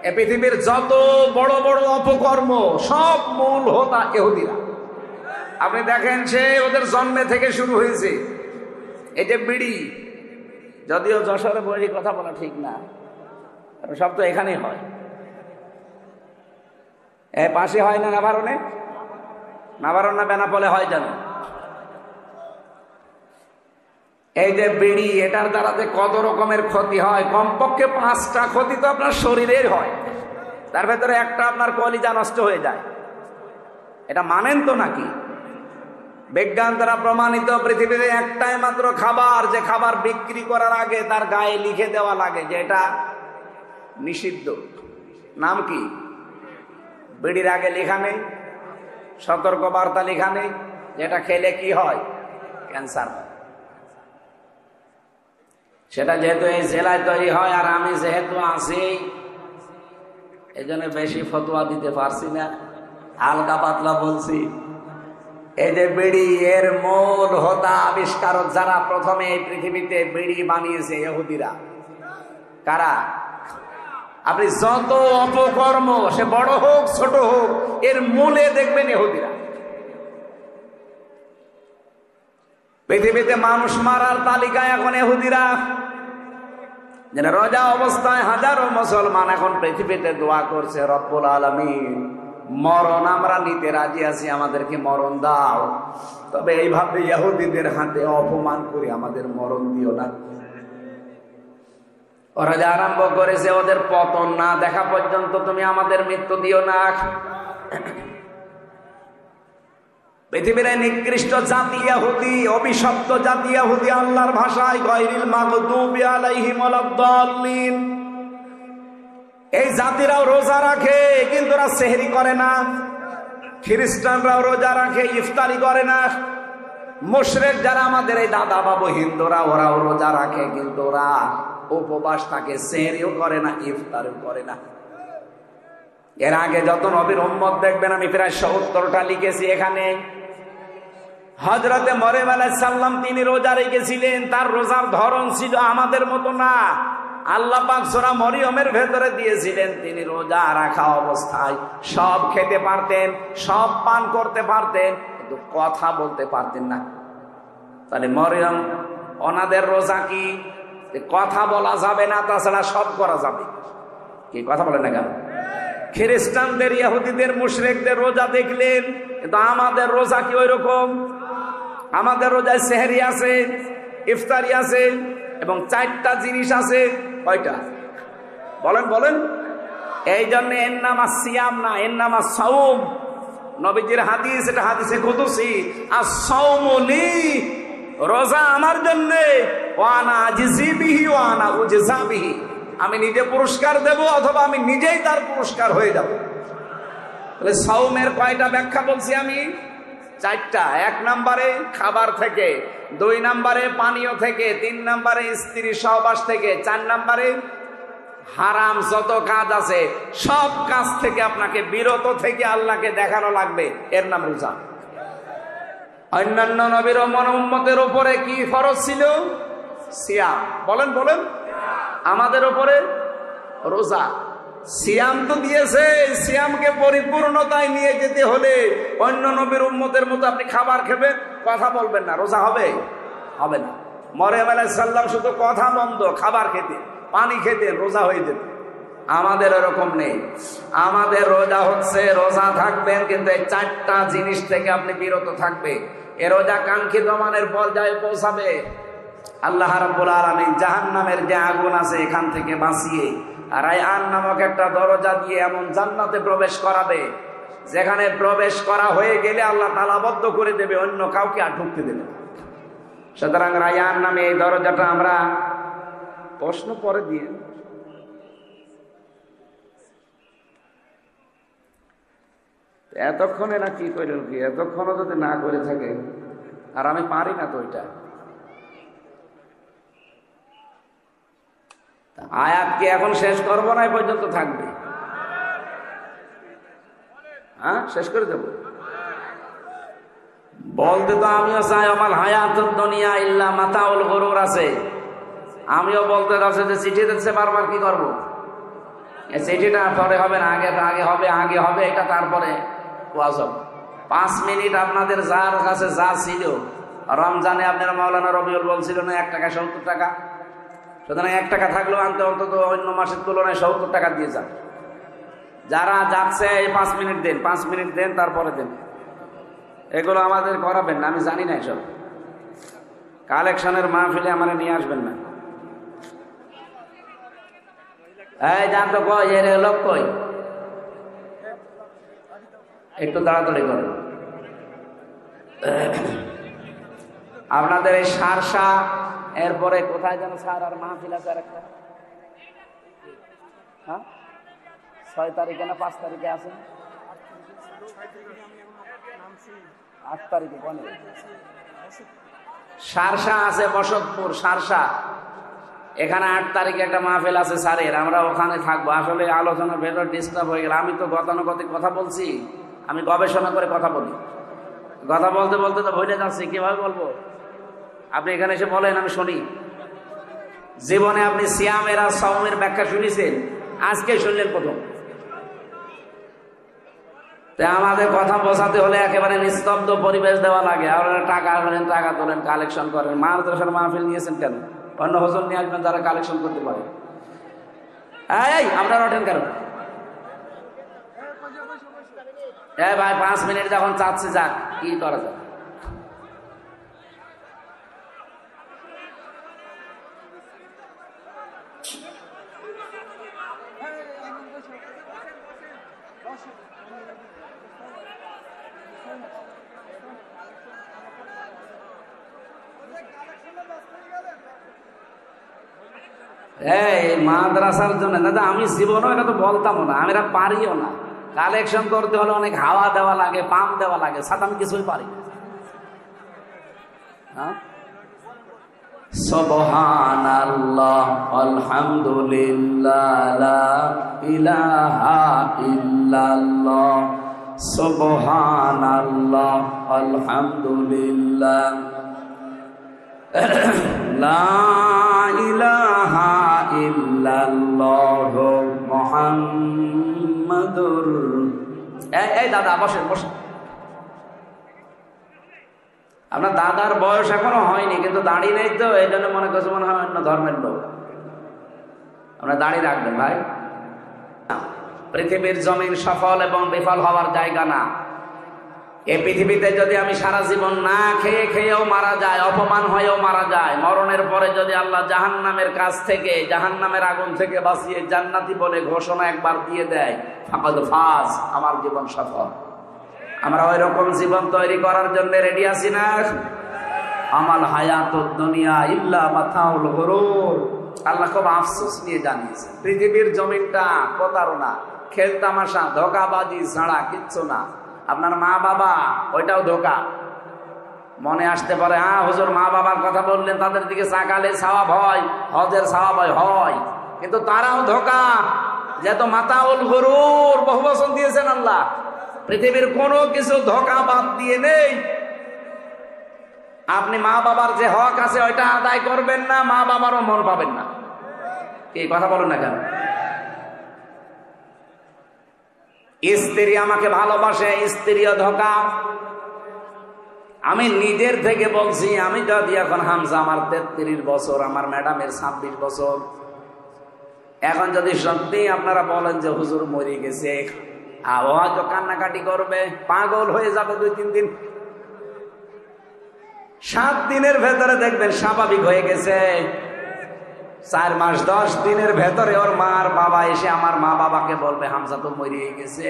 এ পৃথিবীর যত বড় বড় অপকর্ম সব মূল হোতা ইহুদিরা। আপনি দেখেন, সে ওদের জন্মে থেকে শুরু হয়েছে। এই যে বিড়ি, যদিও যশোরে বই কথা বলা ঠিক না, সব তো এখানেই হয়। এ পাশে হয় না নাভারণে? নাভারণ না বেনাপোলে হয় জানো? এই যে বিড়ি, এটার দ্বারাতে কত রকমের ক্ষতি হয়। কমপক্ষে 5টা ক্ষতি তো আপনার শরীরের হয়। তার ভেতরে একটা আপনার কলিজা নষ্ট হয়ে যায়। এটা মানেন তো নাকি? বিজ্ঞান দ্বারা প্রমাণিত পৃথিবীতে একটাই মাত্র খাবার, যে খাবার বিক্রি করার আগে তার গায়ে লিখে দেওয়া লাগে যে এটা নিষিদ্ধ। নাম কি? বিড়ির আগে লেখা নেই, সতর্ক বার্তা লেখা নেই যেটা খেলে কি হয়, ক্যান্সার হয়। সেটা যেহেতু এই জেলায় তৈরি হয় আর আমি যেহেতু আছি, এই জন্য বেশি ফতোয়া দিতে পারছি না, হালকা পাতলা বলছি। এই যে বিড়ি, এর মূল হোতা আবিষ্কারক যারা প্রথমে এই পৃথিবীতে বিড়ি বানিয়েছে ইহুদিরা। কারা? আপনি যত অপকর্ম, সে বড় হোক ছোট হোক, এর মূলে দেখবেন ইহুদিরা। পৃথিবীতে মানুষ মারার তালিকায় এখন ইহুদিরা। যেন রোজা অবস্থায় হাজারো মুসলমান এখন পৃথিবীতে দোয়া করছে, রব্বুল আলামিন মরণ আমরা নিতে রাজি আছি, আমাদেরকে মরণ দাও, তবে এইভাবে ইহুদিদের হাতে অপমান করে আমাদের মরণ দিও না। ওরা যা আরম্ভ করেছে, ওদের পতন না দেখা পর্যন্ত তুমি আমাদের মৃত্যু দিও না। পৃথিবীর নিকৃষ্ট জাতি ইহুদি, অভিশপ্ত জাতি ইহুদি, আল্লাহর ভাষায় গায়রিল মাগদুবি আলাইহিম ওয়ালাদ-দাল্লিন। এই জাতিরাও রোজা রাখে কিন্তু ওরা সেহরি করে না। খ্রিস্টানরাও রোজা রাখে, ইফতারি করে না। মুশরিক যারা আমাদের এই দাদা বাবু হিন্দুরা, ওরাও রোজা রাখে কিন্তু ওরা উপবাস থাকে, সেহরিও করে না, ইফতারিও করে না। এর আগে যত নবীর উম্মত দেখবেন, আমি প্রায় ৭০টা লিখেছি এখানে। হযরতে মরিয়ম আলাইহিস সালাম তিনি রোজা রেখেছিলেন, তার রোজার ধরন ছিল আমাদের মতো না। আল্লাহ পাক সূরা মরিয়মের ভেতরে দিয়েছিলেন, তিনি রোজা রাখা অবস্থায় সব খেতে পারতেন, সব পান করতে পারতেন, কিন্তু কথা বলতে পারতেন না। তাহলে মরিয়ম ওনাদের রোজা কি? কথা বলা যাবে না, তাছাড়া সব করা যাবে। কি কথা বলেন না কেন? খ্রিস্টানদের, ইহুদিদের, মুশরিকদের রোজা দেখলেন, কিন্তু আমাদের রোজা কি ওই রকম? আমাদের রোজায় সেহরি আছে, ইফতারি আছে এবং 4টা জিনিস আছে। কয়টা বলেন বলেন? এই জন্য এর নাম সিয়াম না, এর নাম সাওম। নবীজির হাদিস, এটা হাদিসে কুদসি, আস-সাওমু লি, রোজা আমার জন্য, ওয়া আনা আজিজি বিহি ওয়া আনা উজজা বিহি, আমি নিজে পুরস্কার দেব অথবা আমি নিজেই তার পুরস্কার হয়ে যাব। তাহলে সাওমের কয়টা ব্যাখ্যা বলছি আমি? 4টা। 1 নম্বরে খাবার থেকে, 2 নম্বরে পানীয় থেকে, 3 নম্বরে স্ত্রী সহবাস থেকে, 4 নম্বরে হারাম যত কাজ আছে সব কাজ থেকে আপনাকে বিরত থেকে আল্লাহকে দেখানো লাগবে, এর নাম রোজা। অন্যান্য নবীর উম্মতের উপরে কি ফরজ ছিল? সিয়াম। বলেন বলেন? আমাদের উপরে রোজা। সিয়াম তো দিয়েছে, সিয়ামকে পরিপূর্ণতায় নিয়ে যেতে হলে অন্য নবীর উম্মতের মতো আপনি খাবার খাবেন, কথা বলবেন না, রোজা হবে? হবে না। মরিয়ম আলাইহিস সালাম শুধু কথা বন্ধ, খাবার খেতে, পানি খেতে, রোজা হয়ে যেত। আমাদের এরকম নেই। আমাদের রোজা হচ্ছে, রোজা থাকবেন কিন্তু এই 4টা জিনিস থেকে আপনি বিরত থাকবে। এ রোজা কাঙ্ক্ষিত মানের পর্যায়ে পৌঁছাবে। আল্লাহ রাব্বুল আলামিন জাহান্নামের যে আগুন আছে এখান থেকে বাঁচিয়ে রায়্যান নামক একটা দরজা দিয়ে এমন জান্নাতে প্রবেশ করাবে, যেখানে প্রবেশ করা হয়ে গেলে আল্লাহ তালাবদ্ধ করে দেবে, অন্য কাউকে আর ঢুকতে দেবে না। সুতরাং রায়্যান নামে এই দরজাটা আমরা, প্রশ্ন পরে দিয়ে, এতক্ষণে না কি করলেন কি, এতক্ষণও যদি না করে থাকে, আর আমি পারি না তো ওইটা। আয়াতকে এখন শেষ করবো না, এই পর্যন্ত থাকবে? হ্যাঁ, শেষ করে দেব। বলতে তো আমিও চাই আমার হায়াতুদ দুনিয়া ইল্লা মাতাউল গুরুর আছে। আমিও বলতে চাচ্ছি যে চিঠি দিচ্ছে বারবার, কি করবো? এই চিঠিটা পরে হবে না, আগে হবে এটা, তারপরে ওয়াজ হবে। 5 মিনিট আপনাদের যার কাছে যা ছিল, রমজানে আপনারা মাওলানা রবিউল বলছিল না 1 টাকা 70 টাকা, সুতরাং 1 টাকা থাকলেও আনতে অন্তত অন্য মাসের তুলনায় 70 টাকা দিয়ে যান। যারা যাচ্ছে এই 5 মিনিট দেন, 5 মিনিট দেন, তারপরে দেন। এগুলো আমাদের করাবেন না, আমি জানি না এসব। কালেকশনের মাহফিলে আমার নিয়ে আসবেন না। এই যান তো, কই এর লোক কই? একটু তাড়াতাড়ি করেন। আপনাদের এই সারসা, এরপরে কোথায় যেন স্যার আর মাহফিল আছে আরেকটা, হ্যাঁ 6 তারিখে না 5 তারিখে আছে? 8 তারিখে কোনে সারসা আছে, বসতপুর সারসা, এখানে 8 তারিখে একটা মাহফিল আছে স্যারের, আমরা ওখানে থাকবো। আসলে আলোচনার ভেতর ডিস্টার্ব হয়ে গেল। আমি তো গতানুগতিক কথা বলছি, আমি গবেষণা করে কথা বলি, কথা বলতে বলতে তো ভুলে যাচ্ছি, কিভাবে বলবো? আপনি এখানে এসে বলেন, আমি শুনি। জীবনে আপনি সিয়ামের আর সাওমের ব্যাখ্যা শুনেছেন? আজকে শুনলেন প্রথম। তাই আমাদের কথা বোঝাতে হলে একেবারে নিস্তব্ধ পরিবেশ দেওয়া লাগে। আপনারা টাকা আনেন, টাকা তোলেন, কালেকশন করেন। মাদ্রাসার মাহফিল নিয়েছেন কেন? অন্য হুজুর নিয়ে আসবেন যারা কালেকশন করতে পারে। এই আপনারা ওঠেন কেন? ভাই 5 মিনিট যখন চাচ্ছি, যাক, কি করা যায়? এই মাদ্রাসার জন্য দাদা আমি জীবনও এটা তো বলতামও না, আমি পারিও না। কালেকশন করতে হলে অনেক হাওয়া দেওয়া লাগে, পাম্প দেওয়া লাগে, সাথে আমি কিছুই পারি না। সুবহানাল্লাহ আলহামদুলিল্লাহ লা ইলাহা ইল্লাল্লাহ, সুবহানাল্লাহ আলহামদুলিল্লাহ লা ইলাহা ইল্লাল্লাহ মুহাম্মাদুর। এই দাদা বসেন, বসেন। আপনার দাদার বয়স এখনো হয়নি, কিন্তু দাড়ি নেই তো, এই জন্য মনে করছে মনে হয় অন্য ধর্মের লোক। আপনার দাড়ি রাখবেন ভাই। পৃথিবীর জমিন সফল এবং বিফল হওয়ার জায়গা না। এই পৃথিবীতে যদি আমি সারা জীবন না খেয়ে খেয়েও মারা যায়, অপমান হয়েও মারা যায়, মরণের পরে যদি আল্লাহ জাহান্নামের কাছ থেকে, জাহান্নামের আগুন থেকে বাঁচিয়ে জান্নাতি বলে ঘোষণা একবার দিয়ে দেয়, ফাকাদ ফাজ, আমার জীবন সফল। আমরা ওই রকম জীবন তৈরি করার জন্য রেডি আছি না? আমাল হায়াতুদ দুনিয়া ইল্লা মাতাউল গুরুর। আল্লাহ খুব আফসোস নিয়ে জানিয়েছেন, পৃথিবীর জমিনটা প্রতারণা, খেলতামাশা, ধোঁকাবাজি ছাড়া কিচ্ছু না। আপনার মা বাবা, ওইটাও ধোঁকা। মনে আসতে পারে, হ্যাঁ হুজুর মা বাবার কথা বললেন, তাদের দিকে তাকালে সওয়াব হয়, হজের সওয়াব হয়, কিন্তু তারাও ধোঁকা। যেহেতু মাতাউল গুরুর বহু বচন দিয়েছেন আল্লাহ, পৃথিবীর কোনো কিছু ধোঁকা বাদ দিয়ে নেই। আপনি মা বাবার যে হক আছে ওইটা আদায় করবেন না, মা বাবারও মন পাবেন না। এই কথা বলুন না কেন? স্ত্রী আমাকে ভালোবাসে, স্ত্রীও ধোঁকা। আমি নিজের থেকে বলছি, আমি যদি এখন হামজা আমার 33 বছর, আমার ম্যাডামের 26 বছর, এখন যদি সত্যি আপনারা বলেন যে হুজুর মরে গেছে, হয়তো কান্নাকাটি করবে, পাগল হয়ে যাবে 2-3 দিন। 7 দিনের ভেতরে দেখবেন স্বাভাবিক হয়ে গেছে। 4 মাস 10 দিনের ভেতরে ওর মার বাবা এসে আমার মা বাবাকে বলবে, হামজা তো মরিয়ে গেছে,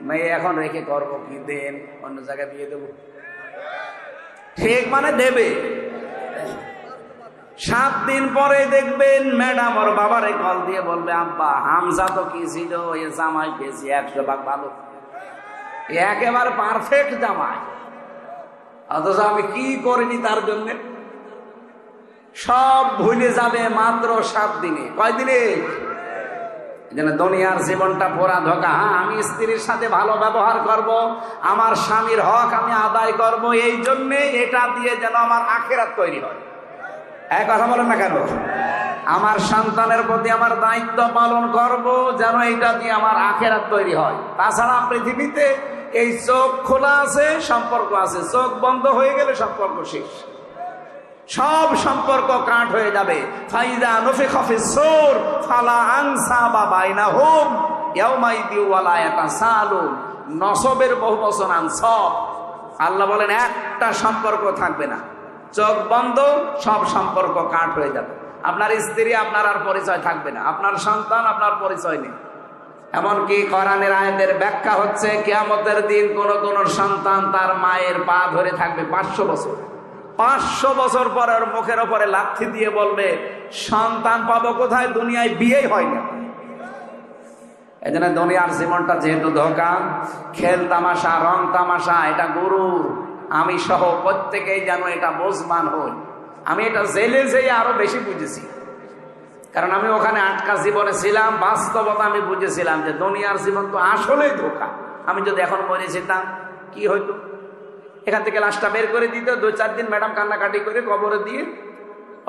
মেয়ে এখন রেখে করবো কি, দেন অন্য জায়গায় বিয়ে দেবো। ঠিক মানে দেবে। 7 দিন পরে দেখবেন ম্যাডাম ওর বাবারে কল দিয়ে বলবে, আব্বা হামজা তো কি ছিল, এ জামাই পেয়েছি 100 ভাগ ভালো, একেবারে পারফেক্ট জামাই, অথচ আমি কি করিনি তার জন্য। সব ভুলে যাবে মাত্র 7 দিনে। কয় দিনে? দুনিয়ার জীবনটা পুরা ধোঁকা। হ্যাঁ, আমি স্ত্রীর সাথে ভালো ব্যবহার করব, আমার স্বামীর হক আমি আদায় করব, এই জন্যে এটা দিয়ে যেন আমার আখিরাত তৈরি হয়। এক কথা বলেন না কেন? আমার সন্তানের প্রতি আমার দায়িত্ব পালন করব, যেন এটা দিয়ে আমার আখিরাত তৈরি হয়। তাছাড়া পৃথিবীতে এই চোখ খোলা আছে, সম্পর্ক আছে, চোখ বন্ধ হয়ে গেলে সম্পর্ক শেষ, সব সম্পর্ক কাট হয়ে যাবে। ফাইদা নুফিখা ফিস-সূর ফালা আনসাবা বাইনাহুম ইয়াওমাইযিন ওয়ালা ইয়াতাসালুন। নসবের বহুবচন আনসাব। আল্লাহ বলেন একটা সম্পর্ক থাকবে না, চোখ বন্ধ, সব সম্পর্ক কাট হয়ে যাবে। আপনার স্ত্রী আপনার আর পরিচয় থাকবে না, আপনার সন্তান আপনার পরিচয় নেই। এমনকি কোরআনের আয়াতের ব্যাখ্যা হচ্ছে, কিয়ামতের দিন কোন কোন সন্তান তার মায়ের পা ধরে থাকবে 500 বছর। 500 বছর পর ওর মুখের ওপরে লাথি দিয়ে বলবে, সন্তান পাবো কোথায়, দুনিয়ায় বিয়েই হয় না। এই জন্য দুনিয়ার জীবনটা যেহেতু ধোঁকা, খেল তামাশা, রং তামাশা, এটা গুরুর, আমি সহ প্রত্যেকেই যেন এটা বোঝমান হই। আমি এটা জেলে যেয়ে আরো বেশি বুঝেছি, কারণ আমি ওখানে আটকা জীবনে ছিলাম। বাস্তবতা আমি বুঝেছিলাম যে দুনিয়ার জীবন তো আসলেই ধোঁকা। আমি যদি এখন মরে যেতাম কি হইতো, এখান থেকে লাশটা বের করে দিত, 2-4 দিন ম্যাডাম কান্নাকাটি করে কবরে দিয়ে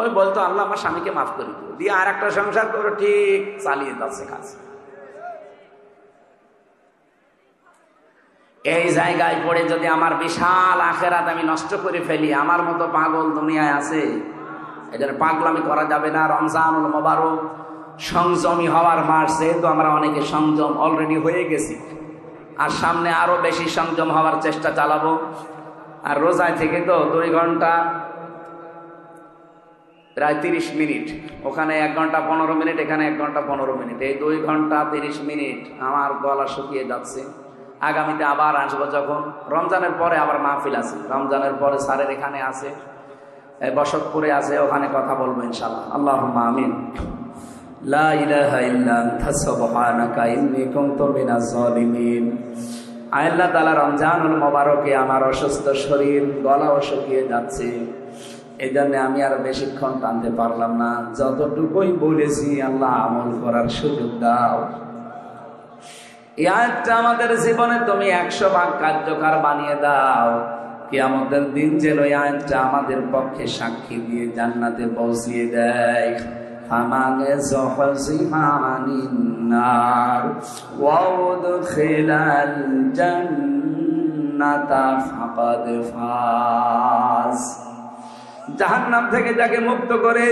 ওই বলতো আল্লাহ আমার স্বামীকে মাফ করে দিও, দিয়ে আর একটা সংসার করে ঠিক চালিয়ে যাচ্ছে কাজ। এই জায়গায় পড়ে যদি আমার বিশাল আখেরাত আমি নষ্ট করে ফেলি, আমার মতো পাগল দুনিয়ায় আছে। এই জন্য পাগলামি করা যাবে না। রমজানুল মোবারক সংযমী হওয়ার মাস, যেহেতু আমরা অনেকে সংযম অলরেডি হয়ে গেছি, আর সামনে আরো বেশি সংযম হওয়ার চেষ্টা চালাবো। আর রোজায় থেকে তো 2 ঘন্টা প্রায় 30 মিনিট, ওখানে 1 ঘন্টা 15 মিনিট, এখানে 1 ঘন্টা 15 মিনিট, এই 2 ঘন্টা 30 মিনিট আমার গলা শুকিয়ে যাচ্ছে। আগামীতে আবার আসবো যখন রমজানের পরে, আবার মাহফিল আছে রমজানের পরে, স্যারের এখানে আছে, বসতপুরে আছে, ওখানে কথা বলবো ইনশাআল্লাহ। আল্লাহুম্মা আমিন। লা ইলাহা ইল্লা আনতা সুবহানাকা ইন্নী কুনতু মিনাজ জালিমিন। আল্লাহ তাআলা রমজানুল মোবারকে আমার অসুস্থ শরীর, গলাও শুকিয়ে যাচ্ছে, এই জন্য আমি আর বেশিক্ষণ টানতে পারলাম না। যতটুকুই বলেছি আল্লাহ আমল করার সুযোগ দাও। এই আয়াতটা আমাদের জীবনে তুমি 100 ভাগ কার্যকর বানিয়ে দাও। কিয়ামতের দিন যেন এই আয়াতটা আমাদের পক্ষে সাক্ষী দিয়ে জান্নাতে পৌঁছিয়ে দেয়। ফামানে যুহজিহা আনিন নার ওয়া উদখিলাল জান্নাতা ফাকাদ ফাজ। জাহান্নাম থেকে যাকে মুক্ত করে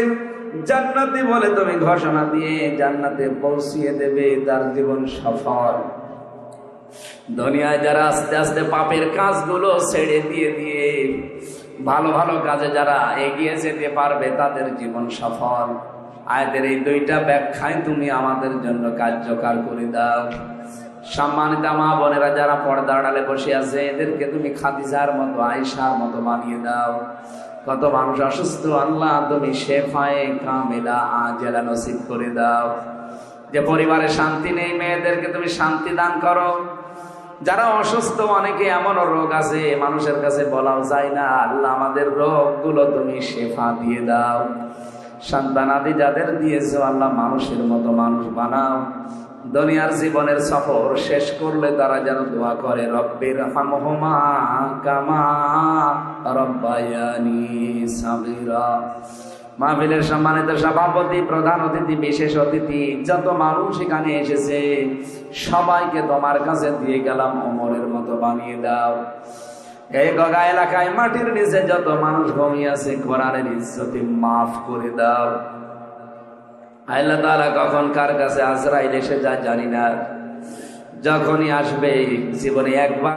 জান্নাতি বলে তুমি ঘোষণা দিয়ে জান্নাতে পৌঁছিয়ে দেবে, তার জীবন সফল। দুনিয়ায় যারা আস্তে আস্তে পাপের কাজগুলো ছেড়ে দিয়ে দিয়ে ভালো ভালো কাজে যারা এগিয়ে যেতে পারবে, তাদের জীবন সফল। আয়াতের এই 2টা ব্যাখ্যায় তুমি আমাদের জন্য কার্যকর করে দাও। সম্মানিত মা বোনেরা যারা পর্দার আড়ালে বসে আছে, এদেরকে তুমি খাদিজার মতো, আয়েশার মতো বানিয়ে দাও। কত মানুষ অসুস্থ, আল্লাহ তুমি শেফায়ে কামিলা আজেলা নসিব করে দাও। যে পরিবারে শান্তি নেই, মেয়েদেরকে তুমি শান্তি দান করো। যারা অসুস্থ, অনেকে এমন রোগ আছে মানুষের কাছে বলাও যায় না, আল্লাহ আমাদের রোগগুলো তুমি শেফা দিয়ে দাও। সন্তানাদি যাদের দিয়েছো আল্লাহ মানুষের মতো মানুষ বানাও। দুনিয়ার জীবনের সফর শেষ করলে তারা যেন দোয়া করে, রব্বির হামহুমা কামা রব্বায়ানি সাগীরা। মাহফিলের সম্মানিত সভাপতি, প্রধান অতিথি, বিশেষ অতিথি, যত মানুষ এখানে এসেছে সবাইকে তোমার কাছে দিয়ে গেলাম, ওমরের মতো বানিয়ে দাও। এই গগা এলাকায় মাটির নিচে যত মানুষ ঘুমিয়ে আছে, কোরআনের ইজ্জতে মাফ করে দাও। আল্লাহ তাআলা কখন কার কাছে আজরাইল এসে যায় জানি না, যখনই আসবে জীবনে একবার